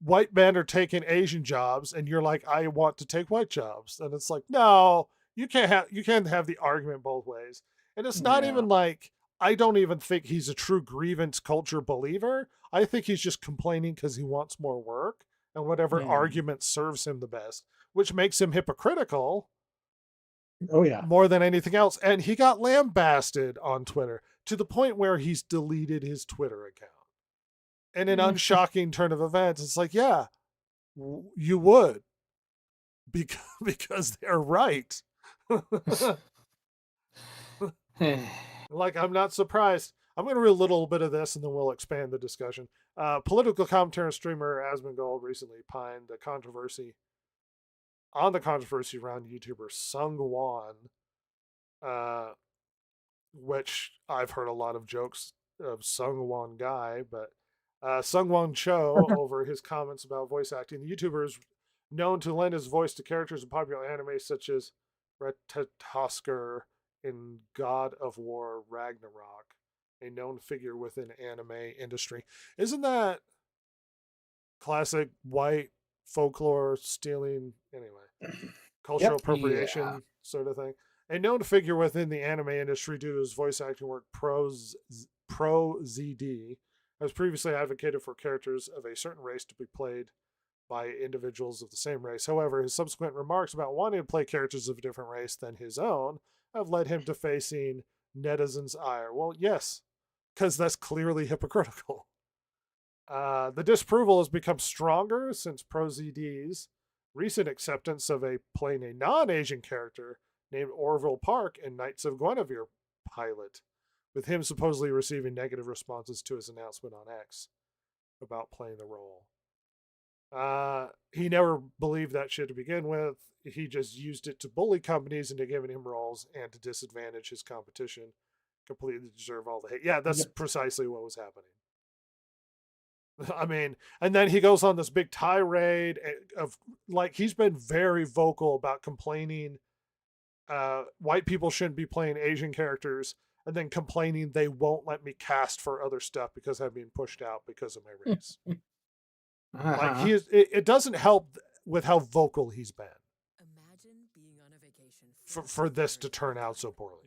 white men are taking Asian jobs, and you're like, I want to take white jobs. And it's like, no, you can't have the argument both ways. And it's not Yeah. even like, I don't even think he's a true grievance culture believer. I think he's just complaining because he wants more work and whatever argument serves him the best, which makes him hypocritical Oh yeah. more than anything else. And he got lambasted on Twitter to the point where he's deleted his Twitter account. in an unshocking turn of events, it's like, yeah, you would, because they're right. Like, I'm not surprised. I'm going to read a little bit of this and then we'll expand the discussion. Political commentator and streamer Asmongold recently pined the controversy around YouTuber Sungwon, which I've heard a lot of jokes of Sungwon Guy, but Sungwon Cho over his comments about voice acting. The YouTuber is known to lend his voice to characters in popular anime such as Retatosker in God of War Ragnarok, a known figure within anime industry. Isn't that classic white folklore stealing? Anyway, cultural appropriation sort of thing. A known figure within the anime industry due to his voice acting work, Pro ZD has previously advocated for characters of a certain race to be played by individuals of the same race. However, his subsequent remarks about wanting to play characters of a different race than his own have led him to facing netizens' ire. Well, yes, because that's clearly hypocritical. The disapproval has become stronger since ProZD's recent acceptance of playing a non-Asian character named Orville Park in Knights of Guinevere pilot, with him supposedly receiving negative responses to his announcement on X about playing the role. He never believed that shit to begin with. He just used it to bully companies into giving him roles and to disadvantage his competition. Completely deserve all the hate. Yeah, that's precisely what was happening. I mean, and then he goes on this big tirade of, like, he's been very vocal about complaining white people shouldn't be playing Asian characters, and then complaining they won't let me cast for other stuff because I'm being pushed out because of my race. Like, he is, it doesn't help with how vocal he's been for this to turn out so poorly.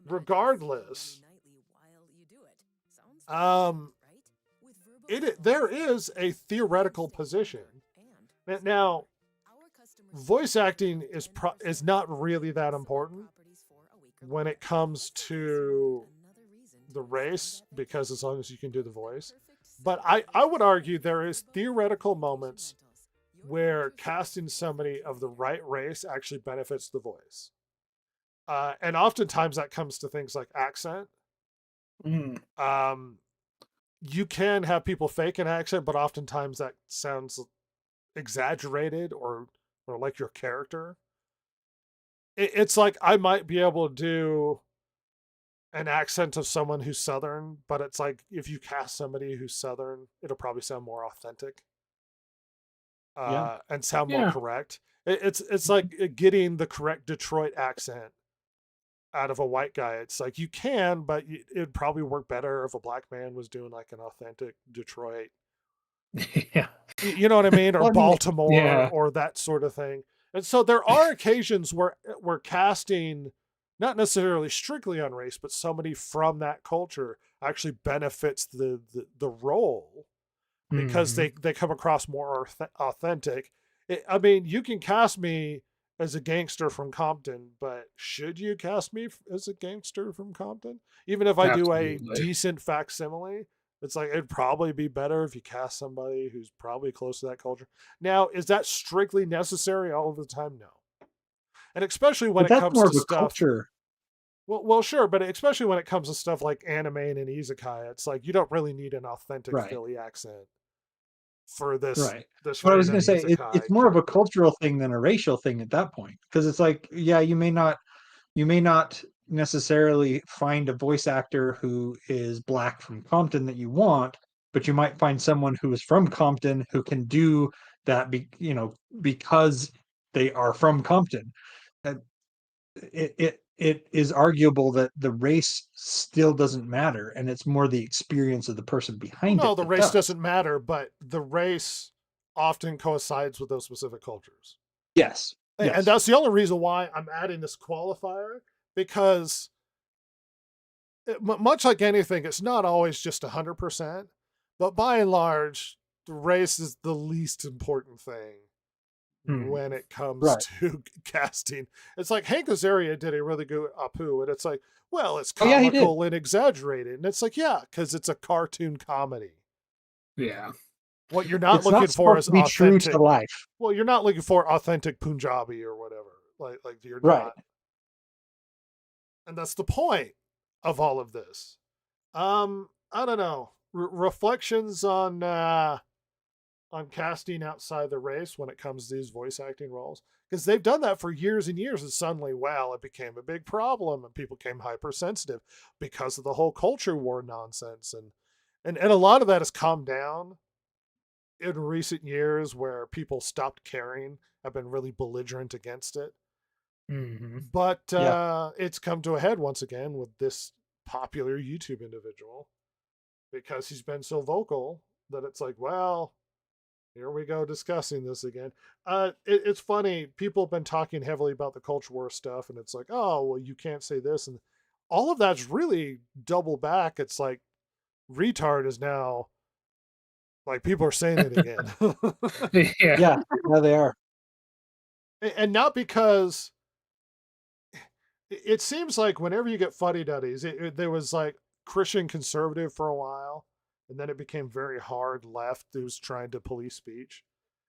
Regardless, there is a theoretical position. Now, voice acting is not really that important when it comes to the race, because as long as you can do the voice. But I would argue there is theoretical moments where casting somebody of the right race actually benefits the voice. And oftentimes that comes to things like accent. You can have people fake an accent, but oftentimes that sounds exaggerated or like your character. It's like I might be able to do an accent of someone who's Southern, but it's like if you cast somebody who's Southern, it'll probably sound more authentic and sound more correct. It's like getting the correct Detroit accent out of a white guy. It's like you can, but it'd probably work better if a black man was doing like an authentic Detroit. You know what I mean? Or Baltimore or that sort of thing. And so there are occasions where we're casting not necessarily strictly on race, but somebody from that culture actually benefits the role because they come across more authentic. I mean, you can cast me as a gangster from Compton, but should you cast me as a gangster from Compton? Even if I do a decent facsimile, it's like it'd probably be better if you cast somebody who's probably close to that culture. Now, is that strictly necessary all of the time? No. And especially when it comes to stuff. Culture. Well, sure, but especially when it comes to stuff like anime and an isekai, it's like you don't really need an authentic Philly accent for this. Right. But I was going to say it's more of a cultural thing than a racial thing at that point, because it's like, yeah, you may not necessarily find a voice actor who is black from Compton that you want, but you might find someone who is from Compton who can do that, because they are from Compton. It is arguable that the race still doesn't matter, and it's more the experience of the person behind it. No, the race doesn't matter, but the race often coincides with those specific cultures. Yes. And that's the only reason why I'm adding this qualifier, because much like anything, it's not always just 100%, but by and large, the race is the least important thing when it comes to casting. It's like Hank Azaria did a really good Apu, and it's like, well, it's comical and exaggerated. And it's like, yeah, because it's a cartoon comedy. Yeah. What you're not It's looking not for supposed is to be true authentic. to life. Well, you're not looking for authentic Punjabi or whatever. Like you're Right. not, and that's the point of all of this. I don't know. Reflections on casting outside the race when it comes to these voice acting roles, because they've done that for years and years, and suddenly, well, it became a big problem, and people became hypersensitive because of the whole culture war nonsense, and a lot of that has calmed down in recent years, where people stopped caring, have been really belligerent against it. Hmm. But Yeah. it's come to a head once again with this popular YouTube individual, because he's been so vocal that it's like, well, here we go discussing this again. It's funny. People have been talking heavily about the culture war stuff, and it's like, oh, well, you can't say this, and all of that's really double back. It's like retard is now like people are saying it again, Yeah. Yeah. Yeah, they are. and not because it seems like whenever you get fuddy duddies, there was like Christian conservative for a while, and then it became very hard left who's trying to police speech.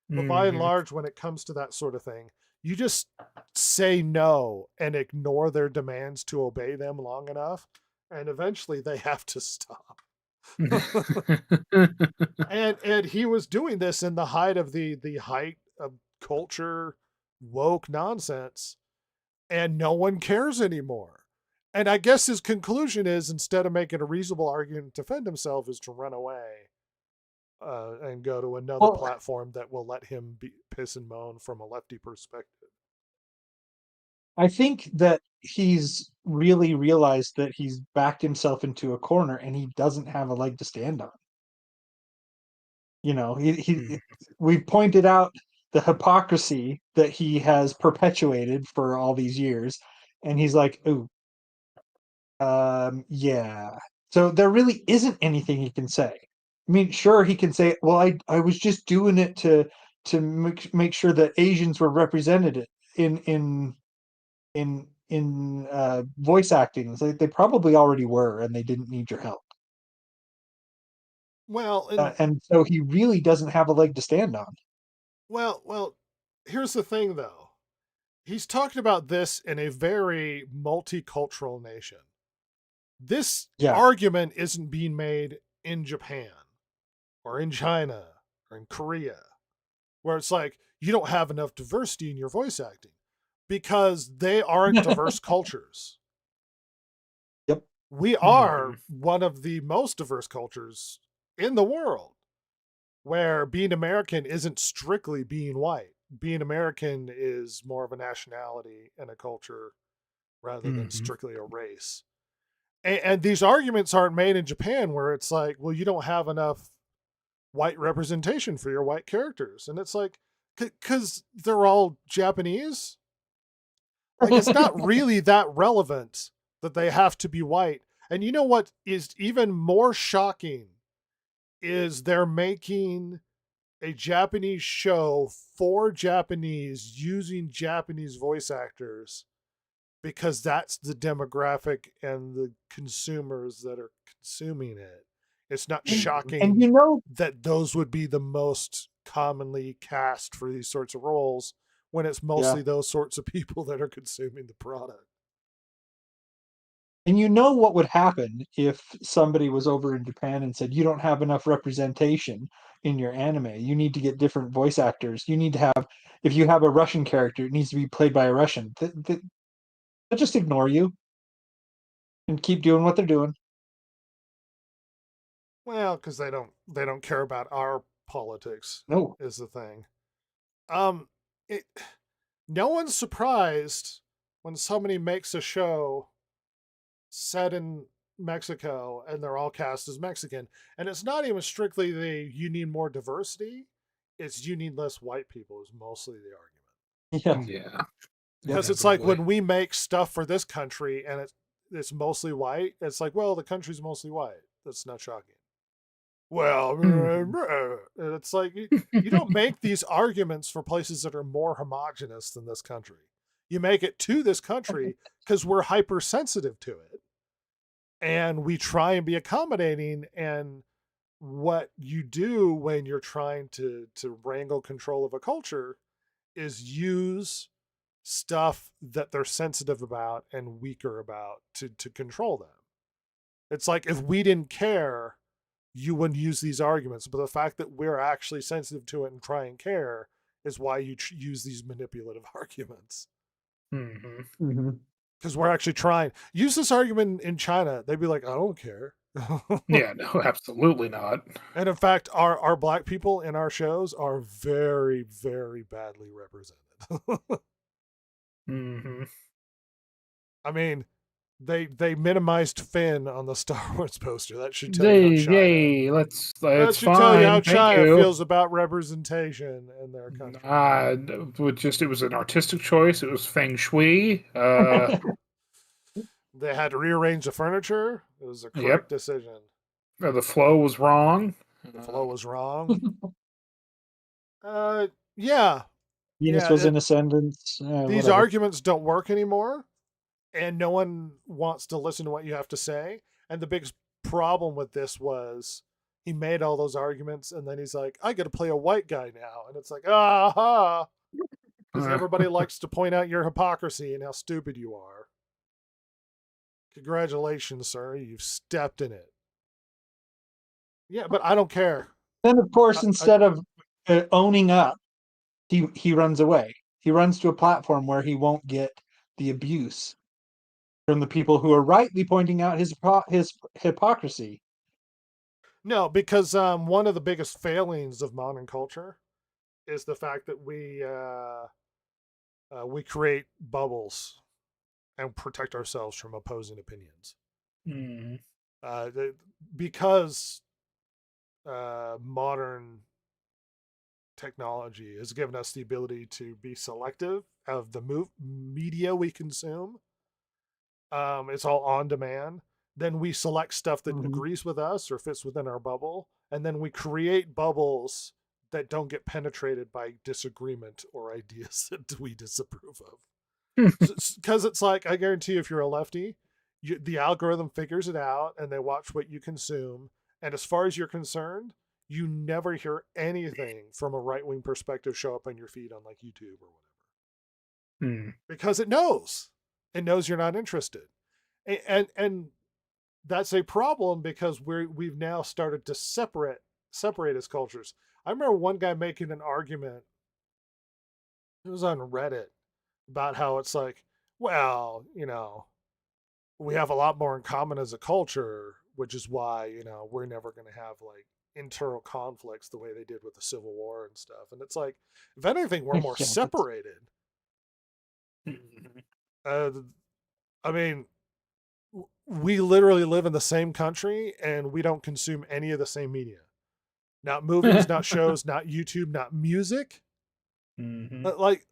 But by and Hmm. large, when it comes to that sort of thing, you just say no and ignore their demands to obey them long enough, and eventually they have to stop. And he was doing this in the height of the height of culture woke nonsense, and no one cares anymore. And I guess his conclusion is, instead of making a reasonable argument to defend himself, is to run away and go to another Well, platform that will let him piss and moan from a lefty perspective. I think that he's really realized that he's backed himself into a corner and he doesn't have a leg to stand on. You know, we've pointed out the hypocrisy that he has perpetuated for all these years, and he's like, "Ooh, yeah." So there really isn't anything he can say. I mean, sure, he can say, "Well, I was just doing it to make sure that Asians were represented in voice acting." It's like they probably already were, and they didn't need your help. Well, and And so he really doesn't have a leg to stand on. well, here's the thing though. He's talking about this in a very multicultural nation. This Yeah. argument isn't being made in Japan or in China or in Korea, where it's like you don't have enough diversity in your voice acting because they aren't diverse cultures. Yep. We Hmm. are one of the most diverse cultures in the world, where being American isn't strictly being white. Being American is more of a nationality and a culture rather than Hmm. strictly a race. And these arguments aren't made in Japan, where it's like, well, you don't have enough white representation for your white characters. And it's like, because they're all Japanese? Like, it's not really that relevant that they have to be white. And you know what is even more shocking is they're making a Japanese show for Japanese using Japanese voice actors, because that's the demographic and the consumers that are consuming it. It's not And shocking you know, that those would be the most commonly cast for these sorts of roles, when it's yeah. mostly those sorts of people that are consuming the product. And you know what would happen if somebody was over in Japan and said, "You don't have enough representation in your anime. You need to get different voice actors. You need to have, if you have a Russian character, it needs to be played by a Russian." They'll just ignore you and keep doing what they're doing. Well, because they don't care about our politics No. is the thing. Um, it, no one's surprised when somebody makes a show set in Mexico and they're all cast as Mexican. And it's not even strictly the you need more diversity, it's you need less white people, is mostly the argument. Yeah. Yeah. Because it's like Inevitably. when we make stuff for this country and it's mostly white, it's like, well, the country's mostly white. That's not shocking. Well, Mhm. and it's like you don't make these arguments for places that are more homogenous than this country. You make it to this country because we're hypersensitive to it, and we try and be accommodating and what you do when you're trying to wrangle control of a culture is use stuff that they're sensitive about and weaker about to control them. It's like if we didn't care, you wouldn't use these arguments. But the fact that we're actually sensitive to it and try and care is why you use these manipulative arguments. Because we're actually trying. Use this argument in China. They'd be like, I don't care. Yeah, no, absolutely not. And in fact, our black people in our shows are very, very badly represented. I mean, they minimized Finn on the Star Wars poster. That should tell you how China. Yay, let's That should tell you how China feels about representation in their country. It was an artistic choice. It was feng shui. They had to rearrange the furniture. It was a correct decision. The flow was wrong. The flow was wrong. Yeah. Venus was in ascendance. These arguments don't work anymore, and no one wants to listen to what you have to say. And the biggest problem with this was he made all those arguments, and then he's like, I got to play a white guy now. And it's like, aha. Because everybody likes to point out your hypocrisy and how stupid you are. Congratulations, sir. You've stepped in it. Yeah, but I don't care. Then, of course, instead of owning up, he runs away. He runs to a platform where he won't get the abuse from the people who are rightly pointing out his hypocrisy. No, because one of the biggest failings of modern culture is the fact that we create bubbles and protect ourselves from opposing opinions. Because modern technology has given us the ability to be selective of the media we consume. It's all on demand. Then we select stuff that agrees with us or fits within our bubble. And then we create bubbles that don't get penetrated by disagreement or ideas that we disapprove of. Because it's like, I guarantee you, if you're a lefty, the algorithm figures it out and they watch what you consume. And as far as you're concerned, you never hear anything from a right-wing perspective show up on your feed on like YouTube or whatever. Because it knows you're not interested. And that's a problem because we've now started to separate as cultures. I remember one guy making an argument, it was on Reddit, about how it's like, well, we have a lot more in common as a culture, which is why, we're never going to have like internal conflicts the way they did with the Civil War and stuff. And it's like, if anything, we're more separated. I mean, we literally live in the same country and we don't consume any of the same media. Not movies, not shows, not YouTube, not music. But like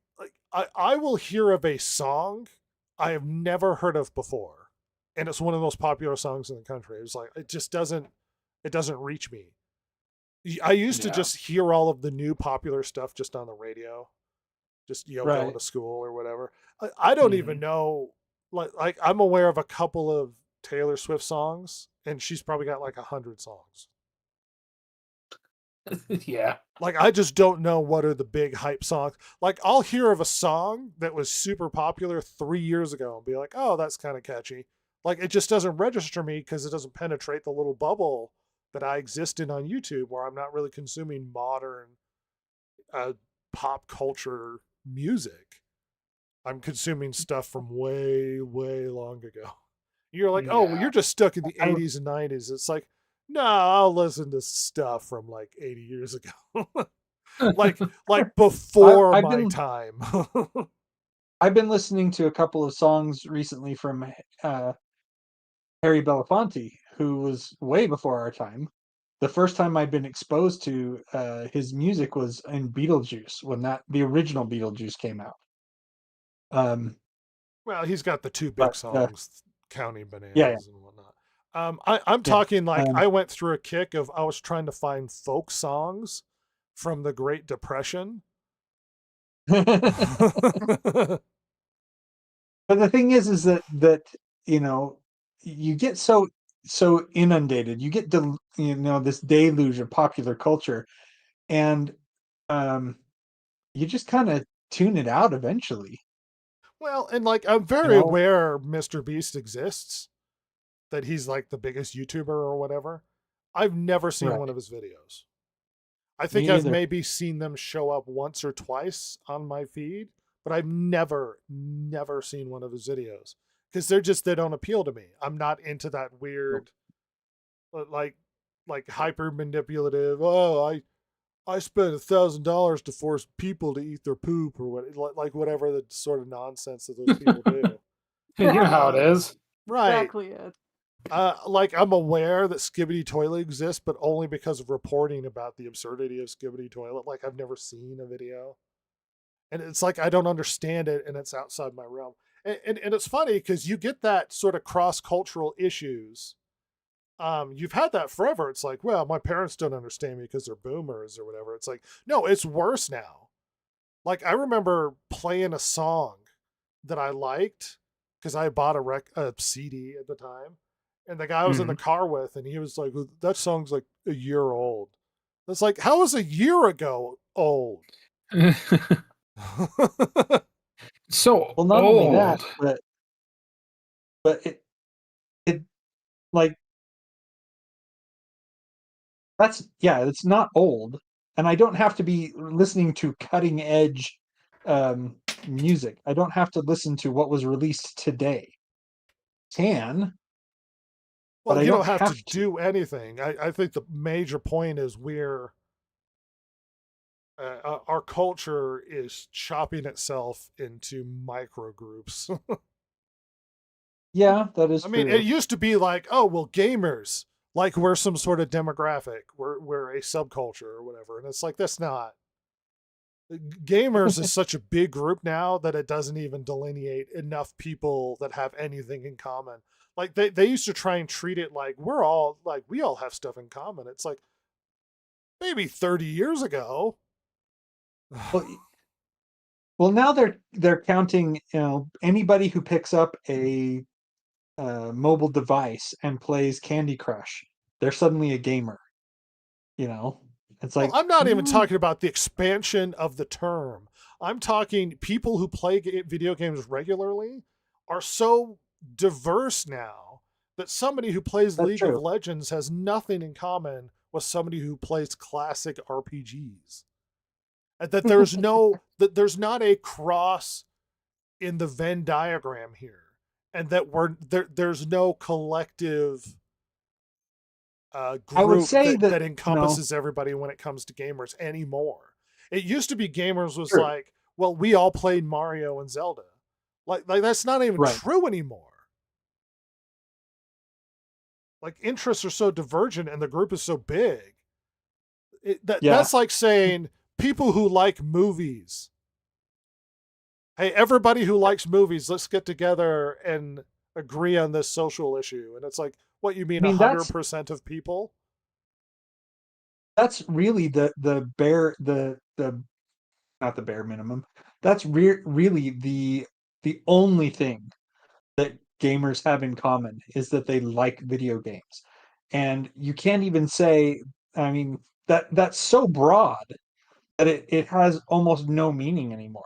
I will hear of a song I have never heard of before, and it's one of the most popular songs in the country. It's like it doesn't reach me. I used to just hear all of the new popular stuff just on the radio, just going to school or whatever. I don't even know. Like I'm aware of a couple of Taylor Swift songs, and she's probably got like 100 songs. Yeah. Like, I just don't know what are the big hype songs. Like, I'll hear of a song that was super popular 3 years ago and be like, oh, that's kind of catchy. Like, it just doesn't register me because it doesn't penetrate the little bubble that I exist in on YouTube, where I'm not really consuming modern pop culture music. I'm consuming stuff from way, way long ago. You're like, oh, well, you're just stuck in the 80s and 90s. It's like, no, I'll listen to stuff from like 80 years ago. like before my time. I've been listening to a couple of songs recently from Harry Belafonte, who was way before our time. The first time I'd been exposed to his music was in Beetlejuice, when the original Beetlejuice came out. Well, he's got the two big songs, Counting Bananas and whatnot. I'm talking like I went through a kick of I was trying to find folk songs from the Great Depression. But the thing is that you get so so inundated. You get this deluge of popular culture, and you just kind of tune it out eventually. Well, and like I'm You very know, aware Mr. Beast exists, that he's like the biggest YouTuber or whatever. I've never seen right? one of his videos. I think Me I've either. maybe seen them show up once or twice on my feed, but I've never seen one of his videos because they don't appeal to me. I'm not into that Nope. weird, like, hyper manipulative. Oh, I spent $1,000 to force people to eat their poop or what, like whatever the sort of nonsense that those people do. You know how it Uh, is. right. Exactly it. Like I'm aware that Skibbity Toilet exists, but only because of reporting about the absurdity of Skibbity Toilet. Like I've never seen a video, and it's like I don't understand it, and it's outside my realm. And it's funny because you get that sort of cross cultural issues. You've had that forever. It's like, well, my parents don't understand me because they're boomers or whatever. It's like, no, it's worse now. Like I remember playing a song that I liked because I bought a CD at the time, and the guy I was in the Mhm. car with, and he was like, "Well, that song's like a year old." It's like, how was a year ago old? So Well, not only that, old. but it like it's not old, and I don't have to be listening to cutting edge music. I don't have to listen to what was released today. Can, but Well, I you don't don't have to have to. do anything. I think the major point is our culture is chopping itself into micro groups. Yeah, that is I mean, it true. used to be like, oh, well, gamers, like we're some sort of demographic, we're a subculture or whatever, and it's like that's not. Gamers is such a big group now that it doesn't even delineate enough people that have anything in common. Like they used to try and treat it like we all have stuff in common. It's like maybe 30 years ago. Well, well, now they're counting, anybody who picks up a mobile device and plays Candy Crush, they're suddenly a gamer. You know, it's Well, like, I'm not even talking about the expansion of the term. I'm talking people who play video games regularly are so diverse now that somebody who plays that's League of true. Legends has nothing in common with somebody who plays classic RPGs. And that there's not a cross in the Venn diagram here, and that there's no collective I would group say that, that encompasses everybody when it comes to gamers anymore. It used to be gamers was true, like, well, we all played Mario and Zelda. Like that's not even right? true anymore. Like interests are so divergent and the group is so big. Yeah, That's like saying people who like movies. Hey, everybody who likes movies, let's get together and agree on this social issue. And it's like, what you I mean, mean, 100% of people? that's really the not the bare minimum. That's really the only thing that gamers have in common is that they like video games. And you can't even say, I mean, that's so broad that it has almost no meaning anymore.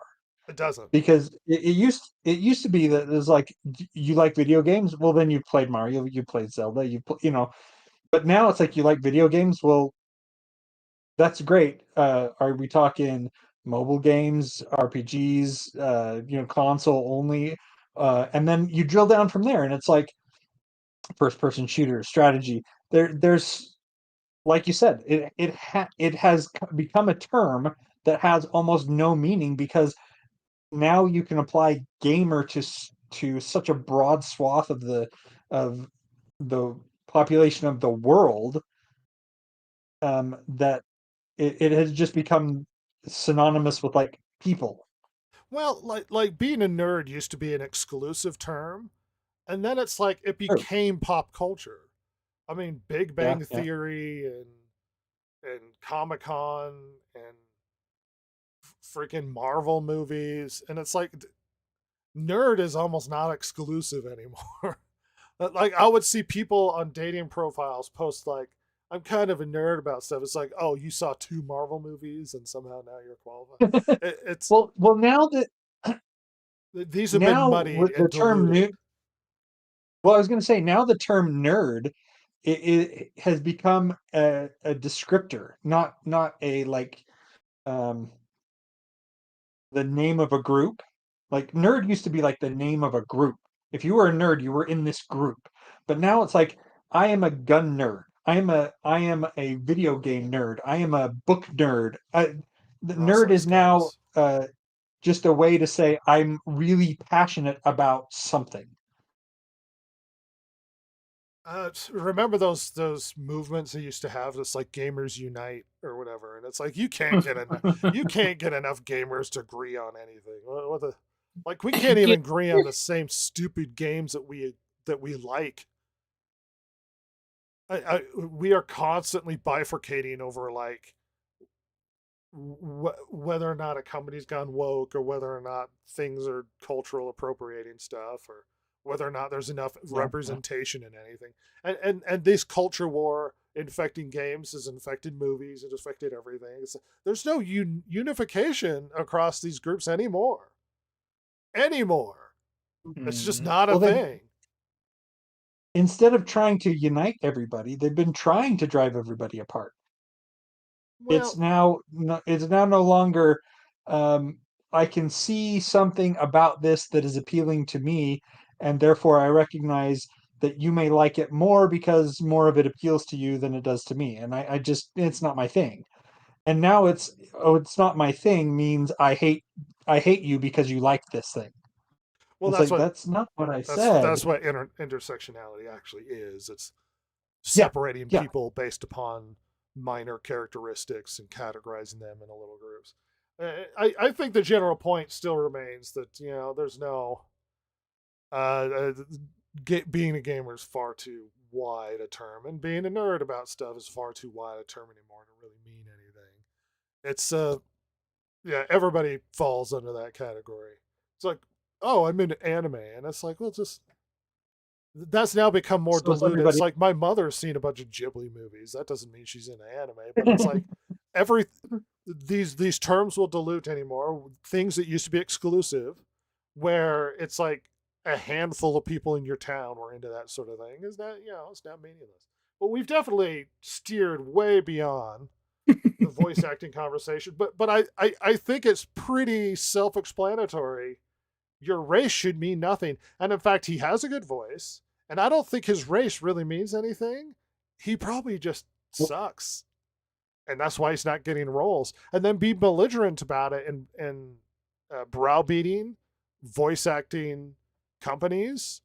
It doesn't. Because it used to be that it was like, you like video games? Well, then you played Mario, you played Zelda, but now it's like, you like video games? Well, that's great. Are we talking mobile games, RPGs, console only? And then you drill down from there, and it's like first person shooter strategy. There's, like you said, it has become a term that has almost no meaning, because now you can apply gamer to such a broad swath of the population of the world, that it has just become synonymous with, like, people. Well, like being a nerd used to be an exclusive term, and then it's like it True. became pop culture. I mean, Big Yeah, Bang yeah. Theory and Comic Con and freaking Marvel movies, and it's like nerd is almost not exclusive anymore. Like I would see people on dating profiles post like, "I'm kind of a nerd about stuff." It's like, oh, you saw 2 Marvel movies and somehow now you're qualified. It's Well, now that these have been now muddied with the and term diluted. new, well, I was going to say now the term nerd it has become a descriptor, not a like um the name of a group. Like nerd used to be like the name of a group. If you were a nerd, you were in this group. But now it's like I am a gun nerd. I am a video game nerd. I am a book nerd. The Ross nerd likes is now guns. just a way to say I'm really passionate about something. Remember those movements they used to have, this like gamers unite or whatever, and it's like you can't get enough gamers to agree on anything. What the like we can't even Get- agree on the same stupid games that we like. We are constantly bifurcating over like whether or not a company's gone woke or whether or not things are cultural appropriating stuff or whether or not there's enough Yeah. representation in anything. And this culture war infecting games has infected movies, it affected everything. There's no unification across these groups anymore. It's just Mhm. not a Well, then thing. instead of trying to unite everybody, they've been trying to drive everybody apart. Well, It's now no longer I can see something about this that is appealing to me, and therefore I recognize that you may like it more because more of it appeals to you than it does to me. And I just it's not my thing. And now it's not my thing means I hate you because you like this thing. well, It's that's like what that's not what I that's said. that's what intersectionality actually is. It's Yeah, separating yeah. people based upon minor characteristics and categorizing them into little groups. I think the general point still remains that there's no uh, being a gamer is far too wide a term, and being a nerd about stuff is far too wide a term anymore to really mean anything. It's yeah, everybody falls under that category. It's like, oh, I'm into anime, and it's like, well, just that's now become more So is diluted. It's everybody. like my mother's seen a bunch of Ghibli movies. That doesn't mean she's into anime, but it's like every these terms will dilute anymore. Things that used to be exclusive, where it's like a handful of people in your town were into that sort of thing, is that it's now meaningless. But we've definitely steered way beyond the voice acting conversation. But I think it's pretty self explanatory. Your race should mean nothing. And in fact, he has a good voice. And I don't think his race really means anything. He probably just sucks. And that's why he's not getting roles. And then be belligerent about it and browbeating voice acting companies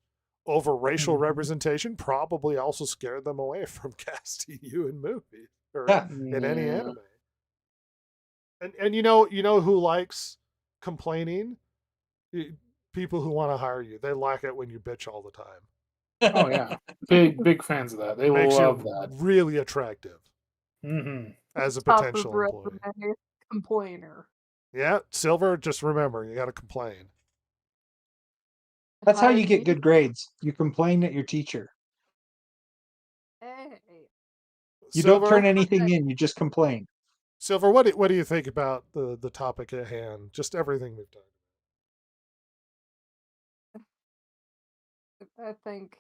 over racial representation probably also scared them away from casting you in movies or Yeah. in any Yeah. anime. And you know who likes complaining? People who want to hire you. They like it when you bitch all the time. Oh yeah, big fans of that. They will Makes love you that. really attractive Hmm. as a Top of potential employee. resume complainer. Yeah, Silver, just remember, you got to complain. That's how you Hired get me. good grades. You complain at your teacher. Hey. You don't turn Silver, anything in, you just complain. Silver, what do you think about the topic at hand? Just everything we've done. I think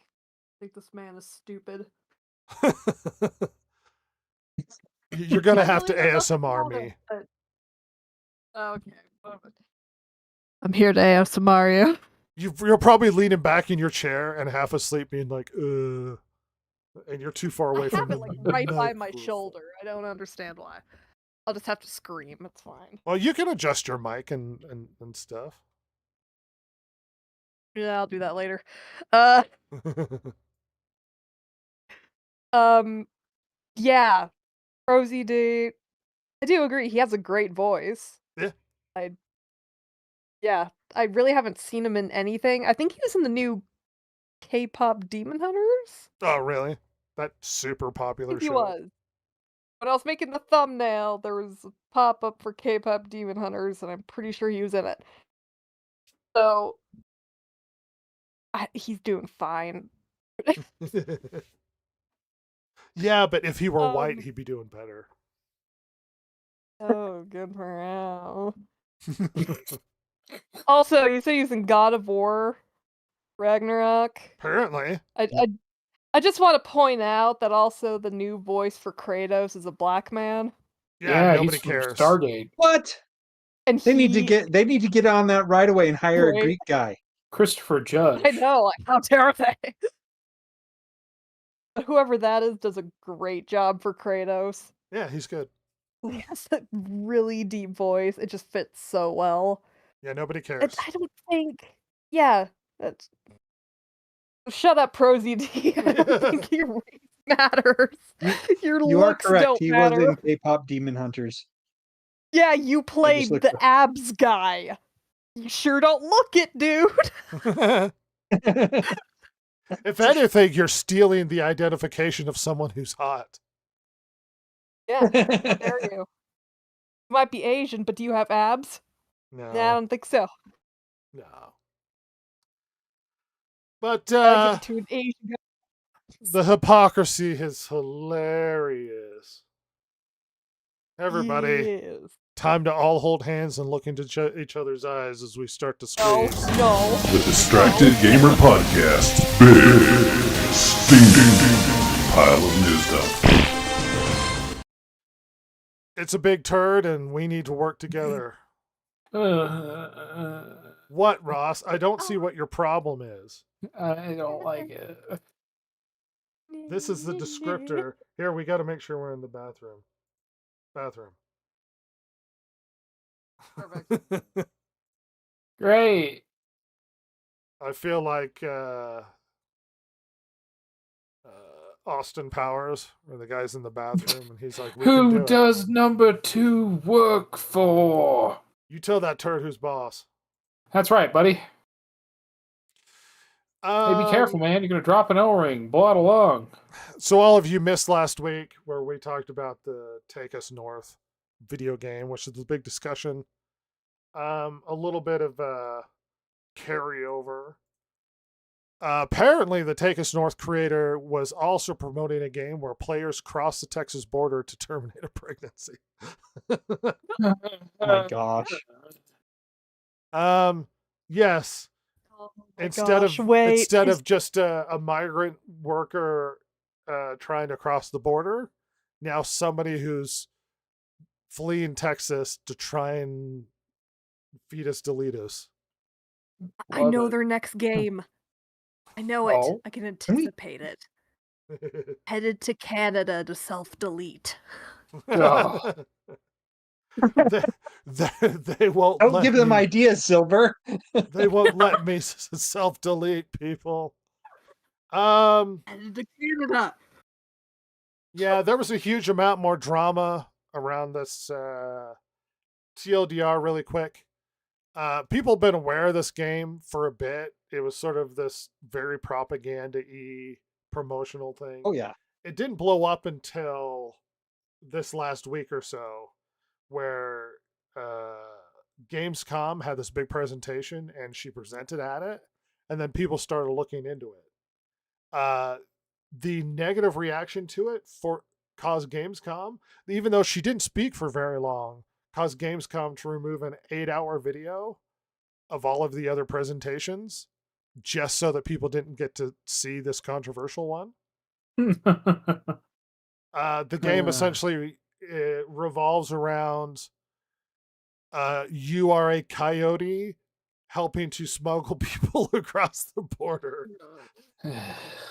this man is stupid. You're gonna I have to really got nothing ASMR about it, me. but okay. I'm here to ASMR you. You're probably leaning back in your chair and half asleep, being like, and you're too far I away have from it like right by my microphone. shoulder. I don't understand why. I'll just have to scream. It's fine. Well, you can adjust your mic and stuff. Yeah, I'll do that later. Uh, um, yeah, Rosie D. I do agree. He has a great voice. Yeah. Yeah, I really haven't seen him in anything. I think he was in the new K-pop Demon Hunters. Oh, really? That super I popular think he show. was. When I was making the thumbnail, there was a pop-up for K-pop Demon Hunters, and I'm pretty sure he was in it. So he's doing fine. Yeah, but if he were white, Um, he'd be doing better. Oh, good for him. Also, you say he's in God of War Ragnarok. Apparently. I, I, I just want to point out that also the new voice for Kratos is a black man, Yeah, he's nobody from cares. Stargate. What? and They need to get on that right away and hire a Right. Greek guy. Christopher Judge. I know, like, how dare they? Whoever that is does a great job for Kratos. Yeah, he's good. He has that really deep voice. It just fits so well. Yeah, nobody cares. I don't think. Yeah, that's. Shut up, Prosy D. I don't think your race matters. Your You are looks correct. don't He matter. was in K-pop Demon Hunters. Yeah, you played looked the up. abs guy. You sure don't look it, dude. If anything, you're stealing the identification of someone who's hot. Yeah, how dare you? You might be Asian, but do you have abs? No. Nah, I don't think so. No. But Gotta give it to an Asian guy. the hypocrisy is hilarious. Everybody, Yes. time to all hold hands and look into each other's eyes as we start to No, squeeze. no. The Distracted Gamer Podcast. Big steaming pile of news stuff. It's a big turd and we need to work together. What, Ross? I don't see what your problem is. I don't like it. This is the descriptor. Here, we got to make sure we're in the bathroom. Perfect. Great. I feel like Austin Powers, where the guy's in the bathroom and he's like, we can do Who it. does number 2 work for? You tell that turd who's boss. That's right, buddy. Hey, be careful, man. You're going to drop an O-ring. Blow it along. So all of you missed last week where we talked about the Take Us North video game, which is the big discussion. A little bit of carryover. Apparently, the Take Us North creator was also promoting a game where players cross the Texas border to terminate a pregnancy. Oh my gosh. Yes. Oh my Instead gosh, of just a migrant worker trying to cross the border, now somebody who's fleeing Texas to try and feed us Delitos. I know their next game. I know it. Oh. I can anticipate it. Headed to Canada to self-delete. Oh. They won't Don't let give them me, ideas, Silver. They won't let me self-delete people. Headed to Canada. Yeah, there was a huge amount more drama around this TLDR really quick. People have been aware of this game for a bit. It was sort of this very propaganda-y promotional thing. Oh yeah. It didn't blow up until this last week or so, where Gamescom had this big presentation and she presented at it, and then people started looking into it. The negative reaction to it caused Gamescom, even though she didn't speak for very long, caused Gamescom to remove an 8-hour video of all of the other presentations just so that people didn't get to see this controversial one. The game essentially revolves around you are a coyote helping to smuggle people across the border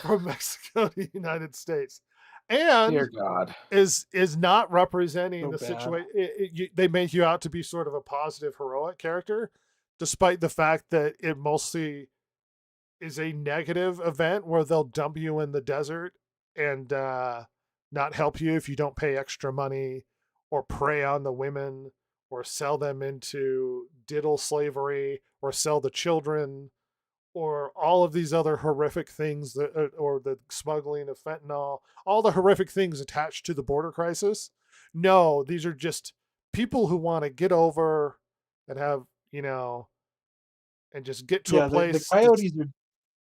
from Mexico to the United States. And Dear God. is not representing So the bad. situation. They make you out to be sort of a positive, heroic character, despite the fact that it mostly is a negative event where they'll dump you in the desert and not help you if you don't pay extra money, or prey on the women, or sell them into diddle slavery, or sell the children, or all of these other horrific things that, or the smuggling of fentanyl, all the horrific things attached to the border crisis. No, these are just people who want to get over and have, and just get to a place. The coyotes are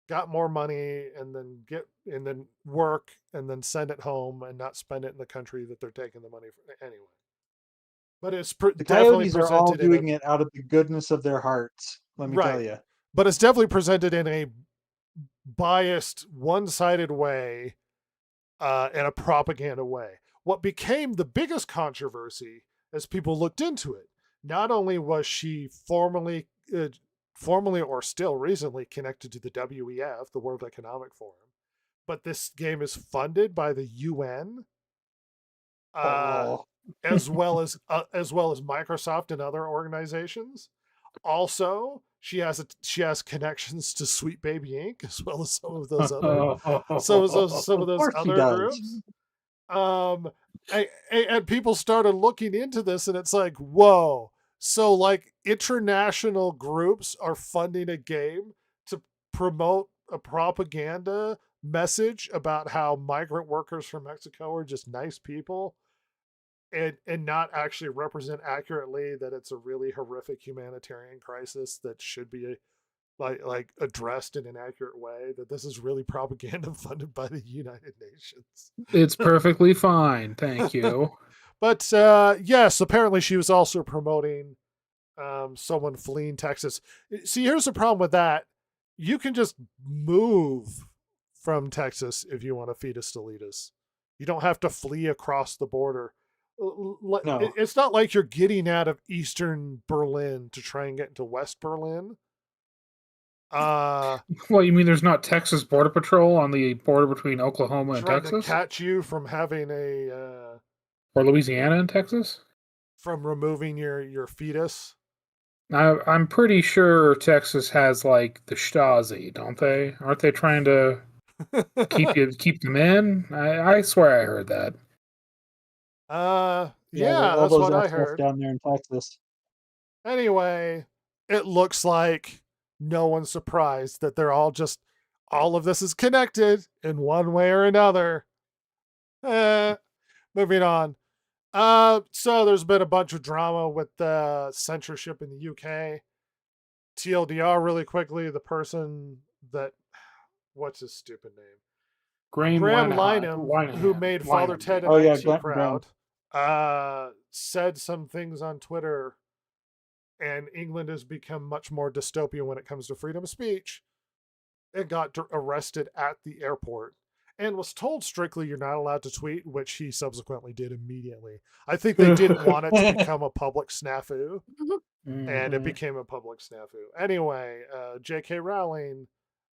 got more money, and then work, and then send it home and not spend it in the country that they're taking the money from anyway. But it's The definitely Coyotes are all presented in a doing it out of the goodness of their hearts. Let me tell right, you. but it's definitely presented in a biased, one-sided way, in a propaganda way. What became the biggest controversy as people looked into it, not only was she formerly or still recently connected to the WEF, the World Economic Forum, but this game is funded by the UN, uh, Oh, as well as Microsoft and other organizations. Also, she has connections to Sweet Baby Inc. as well as some of those of course she does. groups. And people started looking into this, and it's like, whoa. So, like, international groups are funding a game to promote a propaganda message about how migrant workers from Mexico are just nice people, and not actually represent accurately that it's a really horrific humanitarian crisis that should be like addressed in an accurate way, that this is really propaganda funded by the United Nations. It's perfectly fine, thank you. But yes, apparently she was also promoting someone fleeing Texas. See, here's the problem with that. You can just move from Texas if you want to fetus deletus. You don't have to flee across the border. No. It's not like you're getting out of Eastern Berlin to try and get into West Berlin. Well, you mean there's not Texas Border Patrol on the border between Oklahoma and trying Texas? to catch you from having Or Louisiana and Texas? from removing your fetus. I'm pretty sure Texas has like the Stasi, don't they? Aren't they trying to keep them in? I swear I heard that. Yeah, all that's those what I assholes heard. down there in Texas. Anyway, it looks like no one's surprised that all of this is connected in one way or another. Moving on. So there's been a bunch of drama with censorship in the UK. TLDR, really quickly, the person that, what's his stupid name? Graham Linehan, who made Father Ted and Oh yeah, IT Graham. proud, said some things on Twitter, and England has become much more dystopian when it comes to freedom of speech, and got arrested at the airport and was told strictly you're not allowed to tweet, which he subsequently did immediately. I think they didn't want it to become a public snafu, and it became a public snafu. Anyway, J.K. Rowling,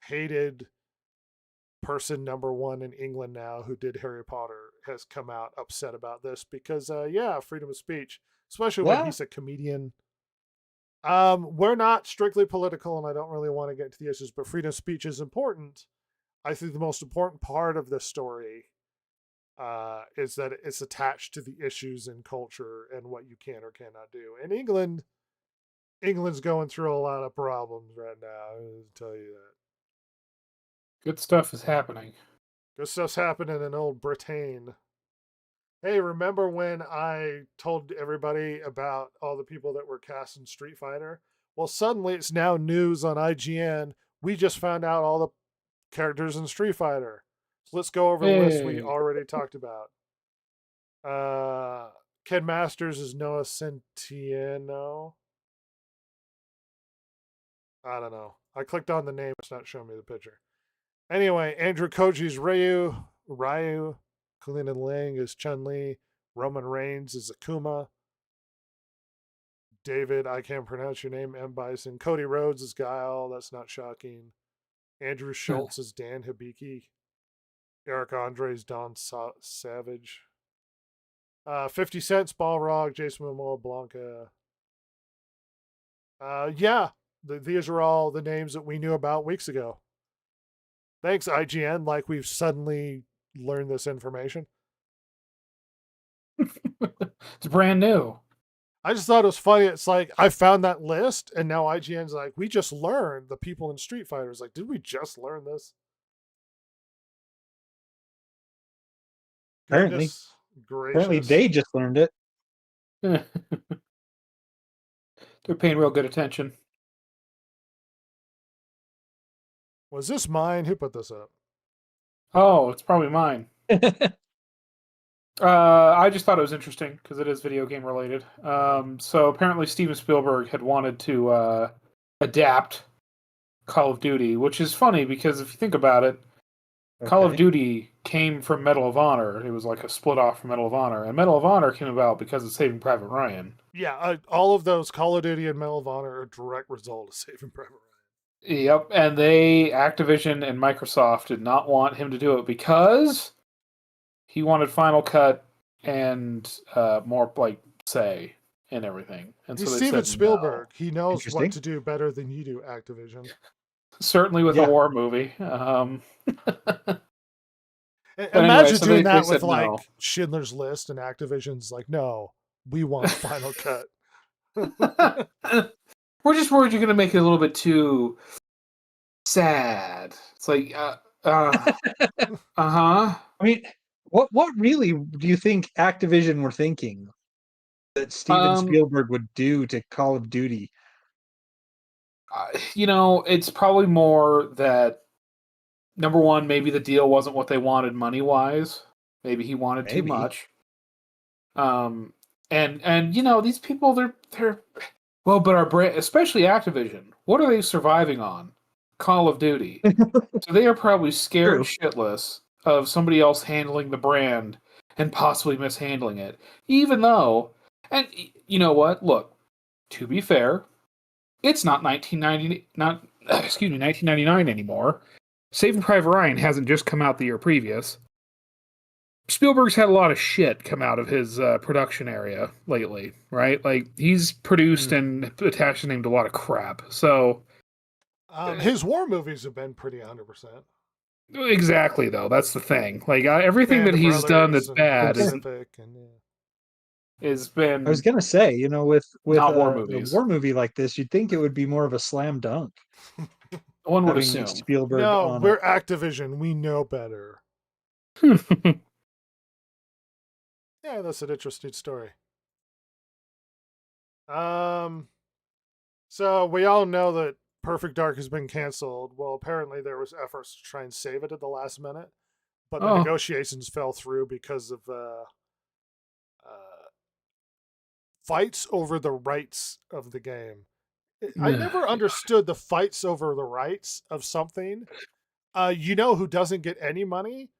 hated person number one in England now who did Harry Potter, has come out upset about this because, yeah, freedom of speech, especially when he's a comedian. We're not strictly political, and I don't really want to get into the issues, but freedom of speech is important. I think the most important part of this story is that it's attached to the issues in culture and what you can or cannot do. And England's going through a lot of problems right now. I'll tell you that. Good stuff is happening. Good stuff's happening in old Britain. Hey, remember when I told everybody about all the people that were cast in Street Fighter? Well, suddenly it's now news on IGN. We just found out all the characters in Street Fighter. So let's go over the list we already talked about. Ken Masters is Noah Centineo. I don't know. I clicked on the name. It's not showing me the picture. Anyway, Andrew Koji's Ryu. Kulina Ling is Chun-Li. Roman Reigns is Akuma. David, I can't pronounce your name, M. Bison. Cody Rhodes is Guile. That's not shocking. Andrew Schultz is Dan Hibiki. Eric Andre is Don Savage. 50 Cent's Balrog. Jason Momoa, Blanca. Yeah, these are all the names that we knew about weeks ago. Thanks, IGN. Like we've suddenly learned this information. It's brand new. I just thought it was funny. It's like I found that list, and now IGN's like, we just learned the people in Street Fighter. It's like, did we just learn this? Apparently they just learned it. They're paying real good attention. Was this mine? Who put this up? Oh, it's probably mine. I just thought it was interesting because it is video game related. So apparently Steven Spielberg had wanted to adapt Call of Duty, which is funny because if you think about it, Call of Okay. Duty came from Medal of Honor. It was like a split off from Medal of Honor, and Medal of Honor came about because of Saving Private Ryan. Yeah, all of those Call of Duty and Medal of Honor are a direct result of Saving Private Ryan. Yep, and Activision and Microsoft did not want him to do it because he wanted Final Cut and more like say and everything. And He's so they Steven said Spielberg. He knows Interesting. what to do better than you do, Activision. no. Certainly with Yeah. a war movie. Imagine so doing they that said with like no. Schindler's List, and Activision's like, no, we want Final Cut. We're just worried you're going to make it a little bit too sad. It's like, uh-huh. I mean, what really do you think Activision were thinking that Steven Spielberg would do to Call of Duty? It's probably more that number one, maybe the deal wasn't what they wanted money wise. Maybe he wanted too much. And these people they're well, but our brand, especially Activision, what are they surviving on? Call of Duty. So they are probably scared shitless of somebody else handling the brand and possibly mishandling it. Even though, and you know what? Look, to be fair, it's not 1999 anymore. Saving Private Ryan hasn't just come out the year previous. Spielberg's had a lot of shit come out of his production area lately, right? Like, he's produced and attached his name to a lot of crap. So, his war movies have been pretty 100%. exactly, though. That's the thing. Like, everything that he's done that's bad has been. I was gonna say, with not war a movies. war movie like this, you'd think it would be more of a slam dunk. One would having assume. Spielberg No, on we're it. Activision. We know better. Yeah, that's an interesting story. So we all know that Perfect Dark has been canceled. Well, apparently there was efforts to try and save it at the last minute, but the negotiations fell through because of fights over the rights of the game. I never understood the fights over the rights of something. Who doesn't get any money?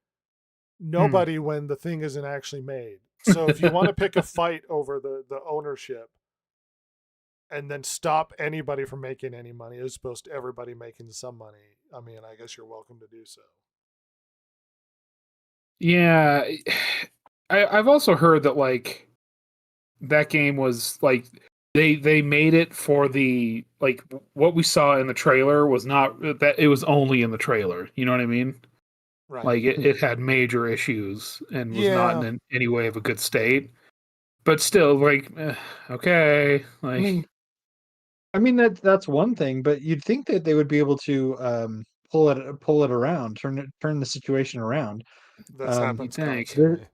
Nobody when the thing isn't actually made. So if you want to pick a fight over the ownership and then stop anybody from making any money as opposed to everybody making some money, I mean, I guess you're welcome to do so. Yeah. I've also heard that, like, that game was, like, they made it for the, like, what we saw in the trailer was not, that it was only in the trailer. You know what I mean? Right. Like, it had major issues and was not in any way of a good state. But still, like, okay. Like, I mean that's one thing, but you'd think that they would be able to pull it around, turn the situation around. That's happens think. constantly.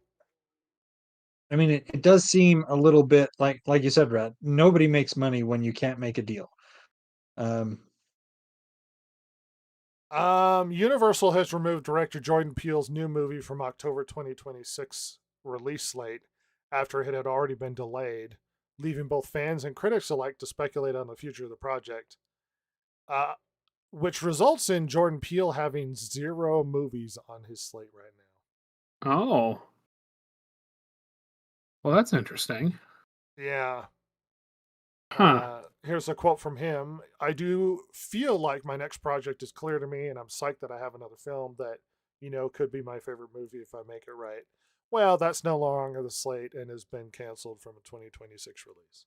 I mean, it does seem a little bit like you said, Red. Nobody makes money when you can't make a deal. Universal has removed director Jordan Peele's new movie from October 2026 release slate after it had already been delayed, leaving both fans and critics alike to speculate on the future of the project. Which results in Jordan Peele having 0 movies on his slate right now. Oh. Well, that's interesting. Yeah. Huh. Here's a quote from him. I do feel like my next project is clear to me, and I'm psyched that I have another film that, could be my favorite movie if I make it right. Well, that's no longer the slate and has been canceled from a 2026 release.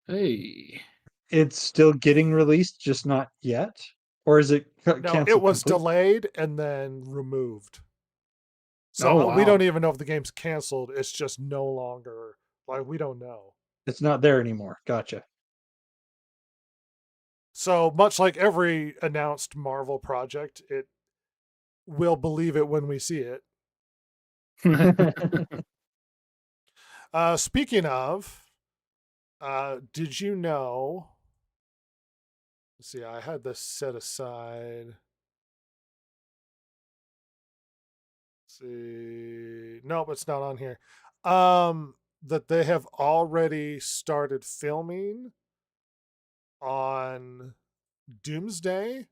Hey. It's still getting released, just not yet? Or is it canceled? No, it was completely? delayed and then removed. So we don't even know if the game's canceled. It's just no longer, like, we don't know. It's not there anymore. Gotcha. So much like every announced Marvel project, we'll believe it when we see it. Speaking of, did you know? Let's see, I had this set aside. see. Nope, it's not on here. That they have already started filming on Doomsday,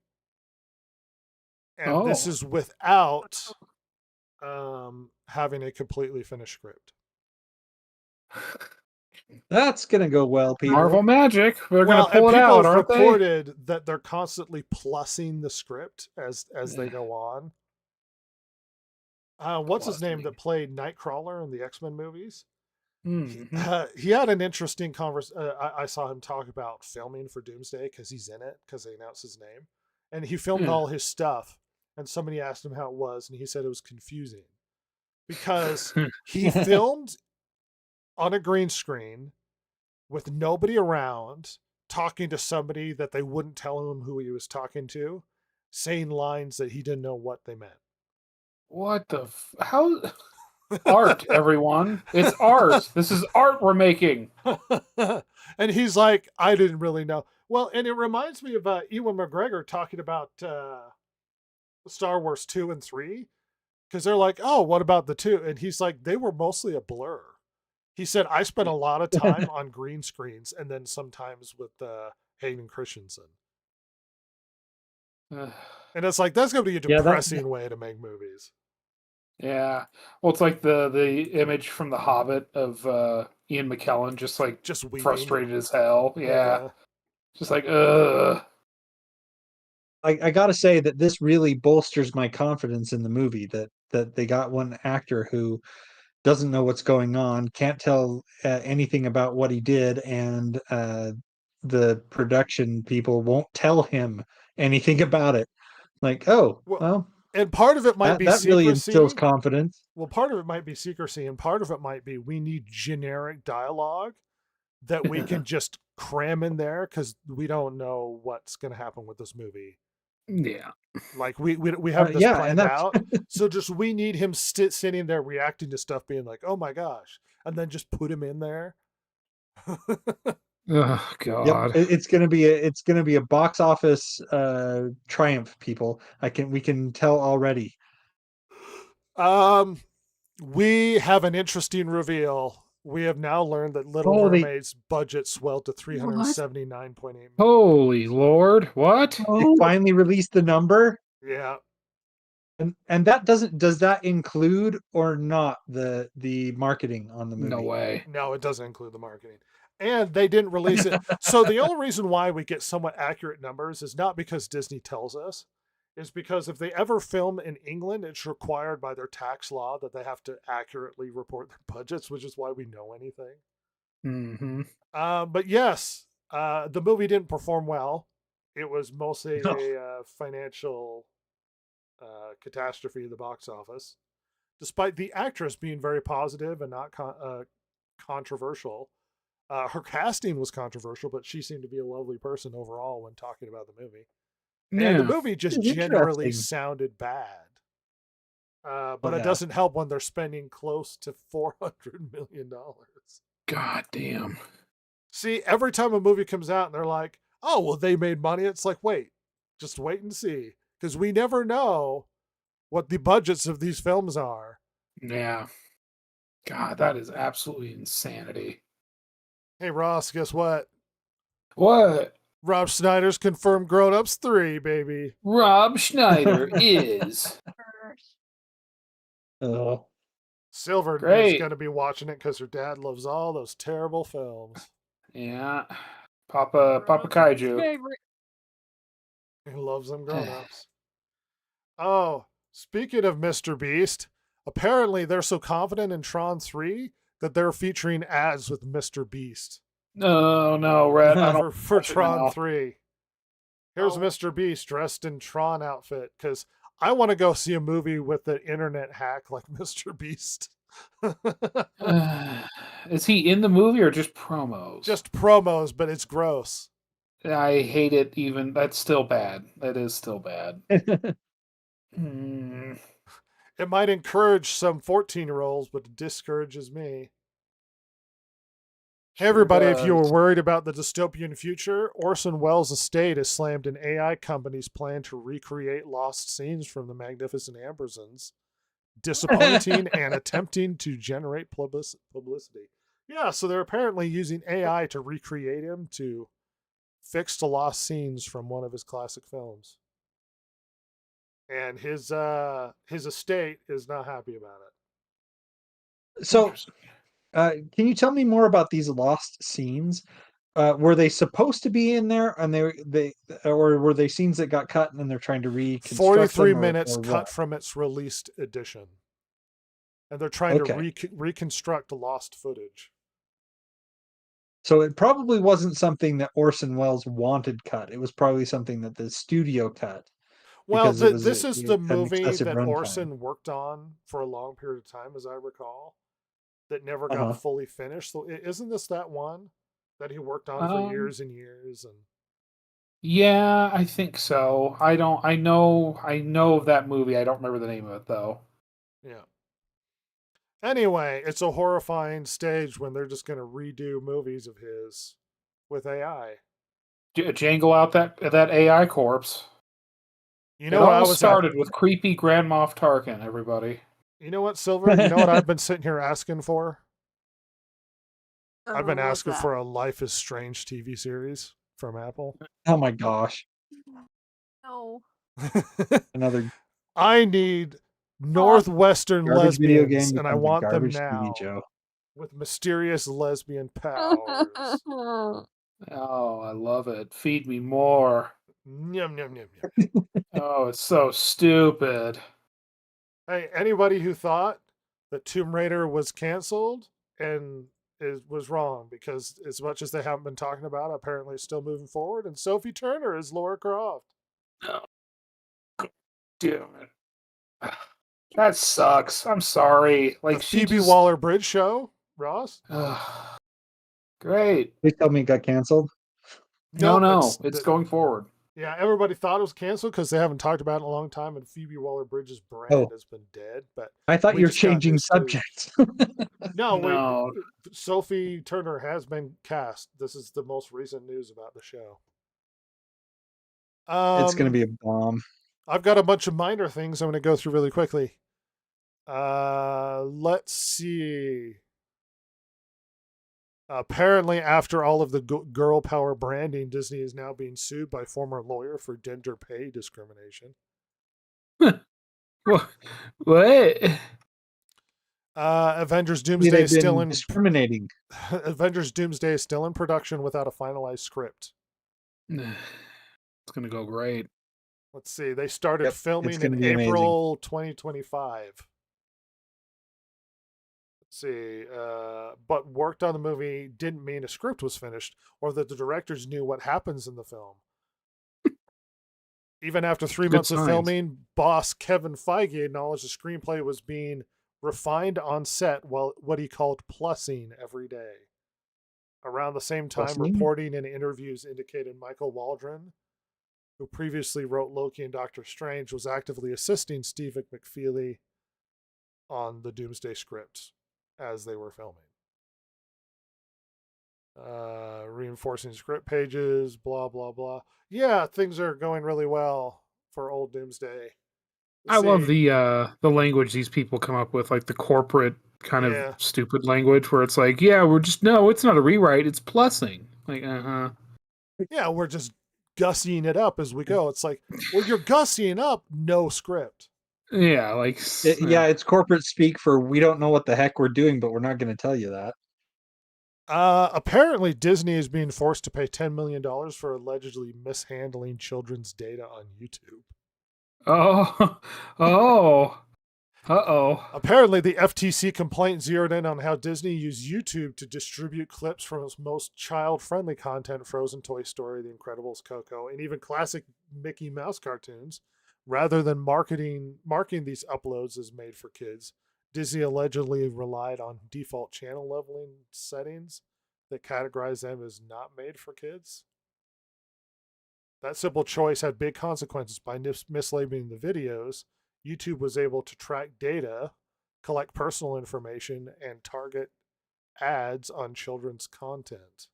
and this Oh. is without having a completely finished script. That's gonna go well, Peter. Marvel Magic. They're Well, gonna pull and it people out, have aren't they? reported that they're constantly plussing the script as they go on. What's his name that played Nightcrawler in the X-Men movies? He had an interesting conversation. I saw him talk about filming for Doomsday because he's in it, because they announced his name, and he filmed all his stuff. And somebody asked him how it was, and he said it was confusing because he filmed on a green screen with nobody around, talking to somebody that they wouldn't tell him who he was talking to, saying lines that he didn't know what they meant. What the how art, everyone. It's art. This is art we're making. And he's like, I didn't really know. Well, and it reminds me of Ewan McGregor talking about Star Wars 2 and 3, because they're like, oh, what about the 2? And he's like, they were mostly a blur. He said, I spent a lot of time on green screens and then sometimes with Hayden Christensen. And it's like, that's going to be a depressing way to make movies. Yeah. Well, it's like the image from The Hobbit of Ian McKellen just weeping. Frustrated as hell. Yeah. Just like, ugh. I gotta say that this really bolsters my confidence in the movie that they got one actor who doesn't know what's going on, can't tell anything about what he did, and the production people won't tell him anything about it. Like, oh, well, and part of it might be that secrecy. really instills confidence. Well, part of it might be secrecy, and part of it might be we need generic dialogue that we can just cram in there because we don't know what's going to happen with this movie. Yeah, like we have this planned out, so just we need him sitting there reacting to stuff, being like, "Oh my gosh," and then just put him in there. Oh God! Yep. It's gonna be a box office triumph, people. We can tell already. We have an interesting reveal. We have now learned that Little Mermaid's budget swelled to $379.8 million. Holy Lord! What? They finally released the number. Yeah. And that does that include or not the marketing on the movie? No way. No, it doesn't include the marketing. And they didn't release it. So the only reason why we get somewhat accurate numbers is not because Disney tells us, is because if they ever film in England, it's required by their tax law that they have to accurately report their budgets, which is why we know anything. But yes, the movie didn't perform well. It was mostly a financial catastrophe at the box office, despite the actress being very positive and not controversial. Her casting was controversial, but she seemed to be a lovely person overall when talking about the movie. Yeah. And the movie just generally sounded bad. But it doesn't help when they're spending close to $400 million. God damn. See, every time a movie comes out and they're like, oh, well, they made money. It's like, wait, just wait and see. Because we never know what the budgets of these films are. Yeah. God, that is absolutely insanity. Hey, Ross, guess what? What? Rob Schneider's confirmed Grown Ups 3, baby. Rob Schneider is. Silver is going to be watching it because her dad loves all those terrible films. Yeah. Papa Kaiju. He loves them Grown Ups. Oh, speaking of Mr. Beast, apparently they're so confident in Tron 3 that they're featuring ads with Mr. Beast. No, Red. for Tron 3. Here's Mr. Beast dressed in Tron outfit because I want to go see a movie with an internet hack like Mr. Beast. Is he in the movie or just promos? Just promos, but it's gross. I hate it even. That's still bad. That is still bad. It might encourage some 14-year-olds, but it discourages me. Hey, everybody, if you were worried about the dystopian future, Orson Welles' estate has slammed an AI company's plan to recreate lost scenes from the Magnificent Ambersons disappointing and attempting to generate publicity. Yeah, so they're apparently using AI to recreate him to fix the lost scenes from one of his classic films. And his estate is not happy about it. So, can you tell me more about these lost scenes? Were they supposed to be in there, and or were they scenes that got cut and they're trying to reconstruct 43 them, minutes or cut what? from its released edition. And they're trying to Okay. reconstruct lost footage. So it probably wasn't something that Orson Welles wanted cut. It was probably something that the studio cut Well, because this is it the had an movie excessive that runtime. Orson worked on for a long period of time, as I recall, that never got Uh-huh. fully finished. So isn't this that one that he worked on for Um, years and years? And yeah, I think so. I know of that movie. I don't remember the name of it though. yeah. Anyway, it's a horrifying stage when they're just going to redo movies of his with AI. Jangle out that AI corpse. You It know what I all was started with creepy Grand Moff Tarkin. Everybody. You know what, Silver? You know what I've been sitting here asking for? I've been What's asking that? for a Life is Strange TV series from Apple. Oh my gosh. No. Another I need Northwestern garbage video game lesbians, and I becomes a want them garbage TV now show. with mysterious lesbian powers. Oh, I love it. Feed me more. Yum, yum, yum, yum. Oh, it's so stupid. Hey, anybody who thought that Tomb Raider was canceled and was wrong, because as much as they haven't been talking about it, apparently it's still moving forward, and Sophie Turner is Laura Croft. Oh, damn it. That sucks. I'm sorry. The Like she Phoebe just. Waller-Bridge show, Ross? Great. They tell me it got canceled. No, it's going forward. Yeah, everybody thought it was canceled because they haven't talked about it in a long time, and Phoebe Waller-Bridge's brand Oh. has been dead. But I thought we you were just got changing news, too. subjects. No, No. Sophie Turner has been cast. This is the most recent news about the show. It's going to be a bomb. I've got a bunch of minor things I'm going to go through really quickly. Let's see. Apparently, after all of the girl power branding, Disney is now being sued by former lawyer for gender pay discrimination. What? Avengers Doomsday is still in discriminating. Avengers Doomsday is still in production without a finalized script. It's gonna go great. Let's see. They started filming in be April 2025. Let's see. But worked on the movie didn't mean a script was finished or that the directors knew what happens in the film. Even after 3 months of filming, boss Kevin Feige acknowledged the screenplay was being refined on set while what he called plussing every day. Around the same time, reporting and interviews indicated Michael Waldron, who previously wrote Loki and Doctor Strange, was actively assisting Stephen McFeely on the Doomsday scripts as they were filming. Reinforcing script pages, blah, blah, blah. Yeah, things are going really well for old Doomsday. I love the language these people come up with, like the corporate kind of stupid language where it's like, yeah, it's not a rewrite, it's plussing. Like, yeah, we're just gussying it up as we go. It's like, well, you're gussying up, no script. Yeah, like it's corporate speak for we don't know what the heck we're doing, but we're not going to tell you that. Apparently, Disney is being forced to pay $10 million for allegedly mishandling children's data on YouTube. Apparently, the FTC complaint zeroed in on how Disney used YouTube to distribute clips from its most child-friendly content, Frozen, Toy Story, The Incredibles, Coco, and even classic Mickey Mouse cartoons, rather than marking these uploads as made for kids. Disney allegedly relied on default channel leveling settings that categorize them as not made for kids. That simple choice had big consequences. By mislabeling the videos, YouTube was able to track data, collect personal information, and target ads on children's content.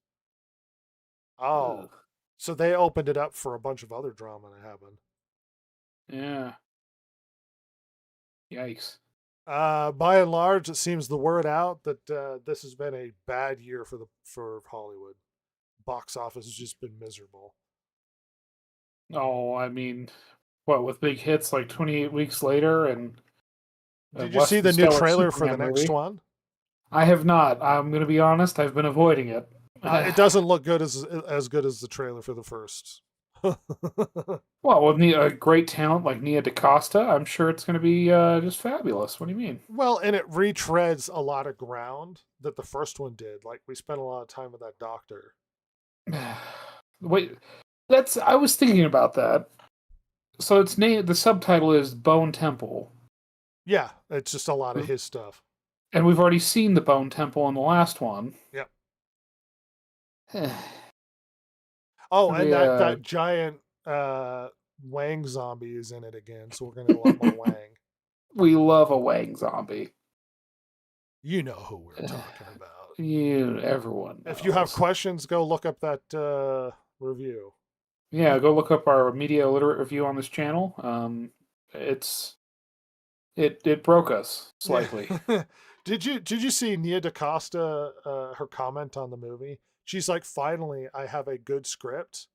Oh, so they opened it up for a bunch of other drama to happen. Yeah. Yikes. By and large, it seems the word out that this has been a bad year for Hollywood. Box office has just been miserable. Oh, I mean, what with big hits like 28 Weeks Later and Did you Less see Than the new Stellar trailer for the Superman next movie? one? I have not. I'm going to be honest. I've been avoiding it. It doesn't look good as good as the trailer for the first. Well, with a great talent like Nia DaCosta, I'm sure it's going to be just fabulous. What do you mean? Well, and it retreads a lot of ground that the first one did. Like we spent a lot of time with that doctor. Wait, I was thinking about that. So it's named. The subtitle is Bone Temple, Yeah, it's just a lot of his stuff. and we've already seen the Bone Temple in the last one. Yep. Yeah. Oh, and that giant Wang zombie is in it again, so we're gonna get a lot more Wang. We love a Wang zombie. You know who we're talking about. Everyone knows. If you have questions, go look up that review. Yeah, go look up our media illiterate review on this channel. It broke us slightly. Did you see Nia DaCosta her comment on the movie? She's like, finally, I have a good script.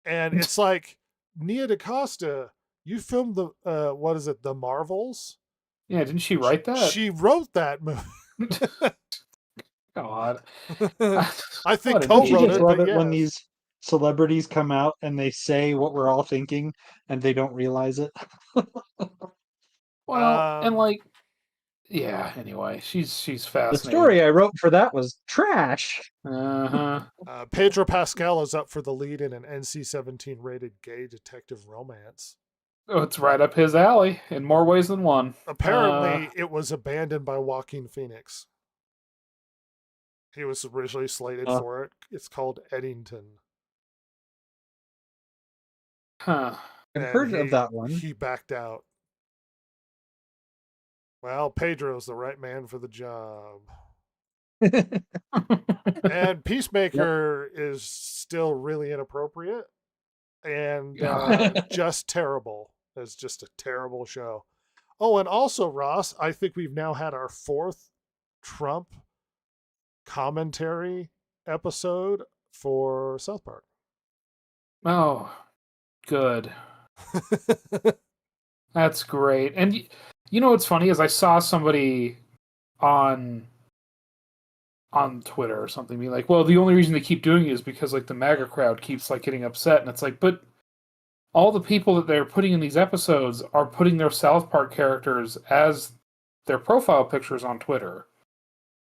And it's like, Nia DaCosta, you filmed the what is it, The Marvels? Yeah, didn't she write that? She wrote that movie. God. I think What an Don't you co-wrote just it, love but it when yes. these celebrities come out and they say what we're all thinking and they don't realize it? Well, and like, yeah. Anyway, she's The fascinating. story I wrote for that was trash. Pedro Pascal is up for the lead in an NC-17 rated gay detective romance. Oh, it's right up his alley in more ways than one. Apparently, it was abandoned by Joaquin Phoenix. He was originally slated for it. It's called Eddington. Huh. I've heard of that one. He backed out. Well, Pedro's the right man for the job. And Peacemaker is still really inappropriate and just terrible. It's just a terrible show. Oh, and also, Ross, I think we've now had our 4th Trump commentary episode for South Park. Oh, good. That's great. And you know what's funny is I saw somebody on Twitter or something be like, well, the only reason they keep doing it is because like the MAGA crowd keeps like getting upset. And it's like, but all the people that they're putting in these episodes are putting their South Park characters as their profile pictures on Twitter.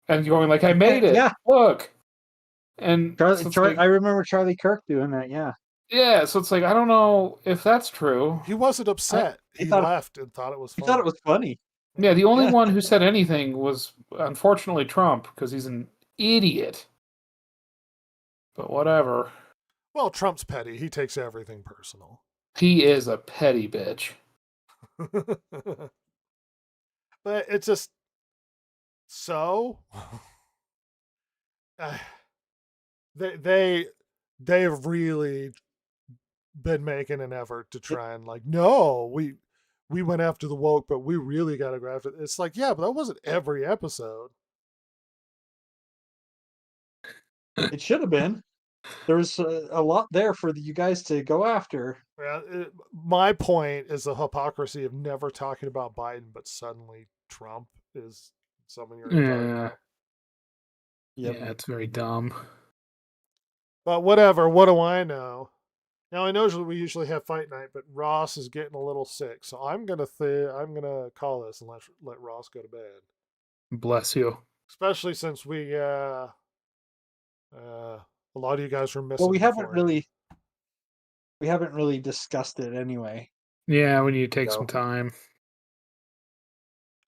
And you're going like, I made it. Yeah. Look. And I remember Charlie Kirk doing that, yeah. Yeah, so it's like, I don't know if that's true. He wasn't upset. He left and thought it was funny. He thought it was funny. Yeah, the only one who said anything was, unfortunately, Trump, because he's an idiot. But whatever. Well, Trump's petty. He takes everything personal. He is a petty bitch. But it's just so they've really been making an effort to try and like, no, we went after the woke, but we really got to go after it. It's like, yeah, but that wasn't every episode. It should have been. There's a lot there for you guys to go after. Yeah, my point is the hypocrisy of never talking about Biden, but suddenly Trump is someone you're talking about. Yep. Yeah, it's very dumb. But whatever. What do I know? Now I know we usually have fight night, but Ross is getting a little sick, so I'm gonna call this and let Ross go to bed. Bless you. Especially since we a lot of you guys were missing. Well, we haven't really discussed it anyway. Yeah, we need to take some time.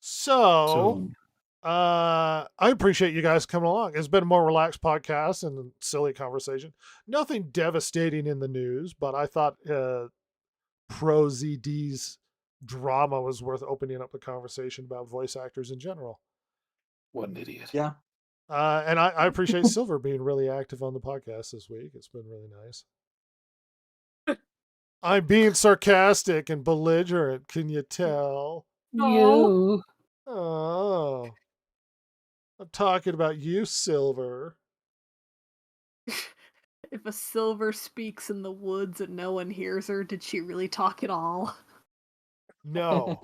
So I appreciate you guys coming along. It's been a more relaxed podcast and a silly conversation. Nothing devastating in the news, but I thought Pro ZD's drama was worth opening up a conversation about voice actors in general. What an idiot. Yeah. And I appreciate Silver being really active on the podcast this week. It's been really nice. I'm being sarcastic and belligerent. Can you tell? You. Oh. I'm talking about you, Silver. If a silver speaks in the woods and no one hears her, did she really talk at all? No.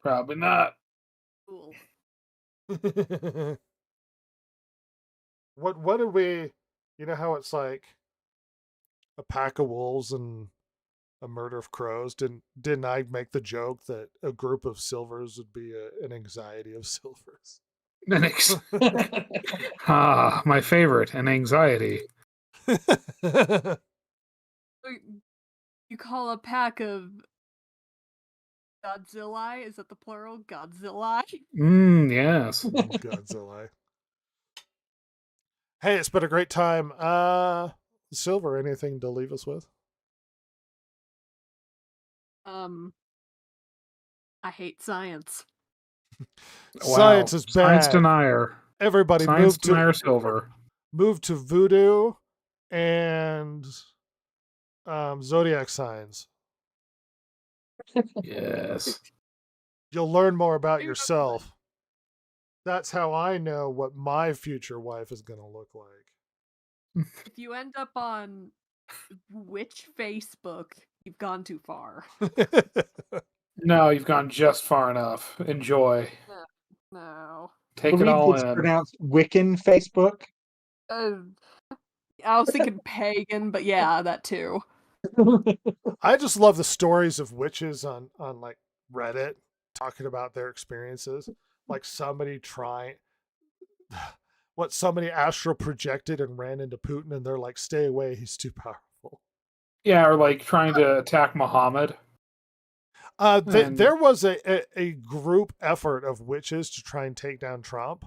Probably not. Cool. What did we, you know how it's like a pack of wolves and a murder of crows? Didn't I make the joke that a group of silvers would be an anxiety of silvers? My favorite, an anxiety. You call a pack of Godzilla? Is that the plural? Godzilla? Yes. Godzilla. Hey, it's been a great time. Silver, anything to leave us with? I hate science. Science is bad. Science denier. Everybody Science denier Silver. Move to voodoo and zodiac signs. Yes. You'll learn more about yourself. That's how I know what my future wife is going to look like. If you end up on which Facebook, you've gone too far. No, you've gone just far enough. Enjoy. No. Take it all it's in. pronounced Wiccan Facebook. I was thinking pagan, but yeah, that too. I just love the stories of witches on like Reddit talking about their experiences. Like somebody somebody astral projected and ran into Putin, and they're like, "Stay away, he's too powerful." Yeah, or like trying to attack Muhammad. There was a group effort of witches to try and take down Trump,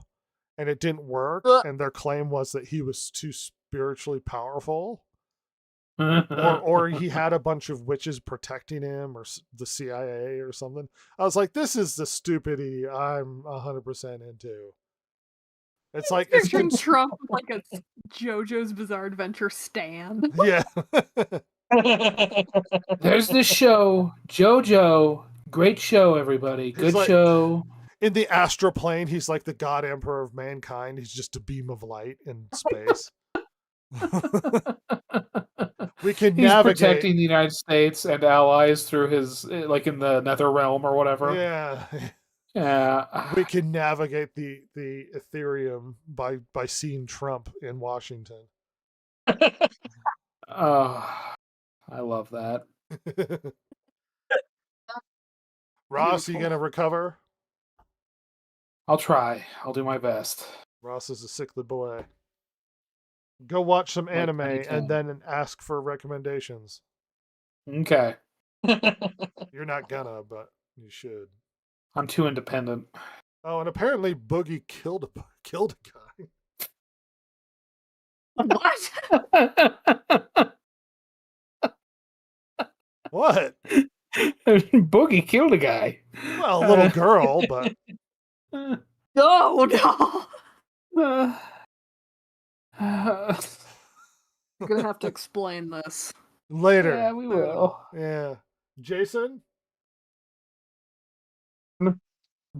and it didn't work. And their claim was that he was too spiritually powerful, or he had a bunch of witches protecting him, or the CIA or something. I was like, this is the stupidity I'm 100% into. It's like it's Trump like a JoJo's Bizarre Adventure stand. Yeah. There's this show, JoJo. Great show, everybody. Good show. In the astral plane, he's like the God Emperor of mankind. He's just a beam of light in space. We can He's navigate. protecting the United States and allies through his, like in the Nether Realm or whatever. Yeah. Yeah. We can navigate the Ethereum by seeing Trump in Washington. Oh, I love that. Ross, are you going to recover? I'll try. I'll do my best. Ross is a sickly boy. Go watch some anime and then ask for recommendations. Okay. You're not gonna, but you should. I'm too independent. Oh, and apparently Boogie killed a guy. What? What? Boogie killed a guy. Well, a little girl, but No. You're gonna have to explain this later. Yeah, we will. Yeah. Jason?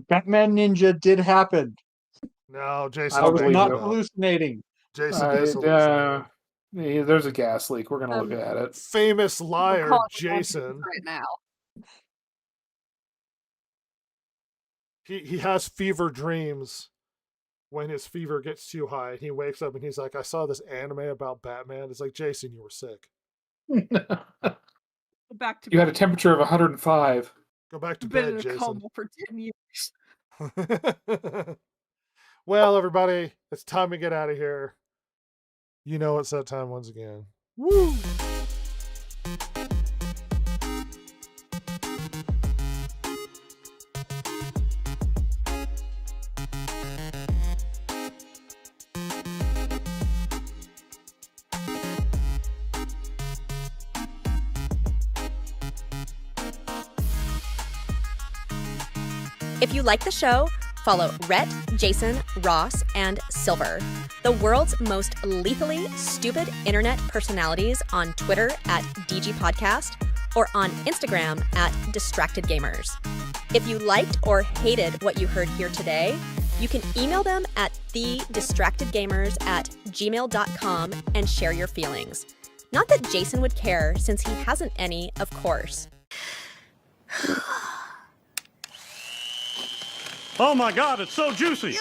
Batman Ninja did happen. No, Jason. I was not you. hallucinating. Jason is hallucinating. There's a gas leak. We're gonna look at it. Famous liar, Call it Jason. right now. He has fever dreams when his fever gets too high. He wakes up and he's like, I saw this anime about Batman. It's like, Jason, you were sick. Back to You had a temperature of 105. Go back to been bed, in a Jason. coma for 10 years. Well, everybody, it's time to get out of here. You know it's that time once again. Woo! If you like the show, follow Rhett, Jason, Ross, and Silver, the world's most lethally stupid internet personalities on Twitter at DG Podcast, or on Instagram at DistractedGamers. If you liked or hated what you heard here today, you can email them at thedistractedgamers@gmail.com and share your feelings. Not that Jason would care, since he hasn't any, of course. Oh my God, it's so juicy!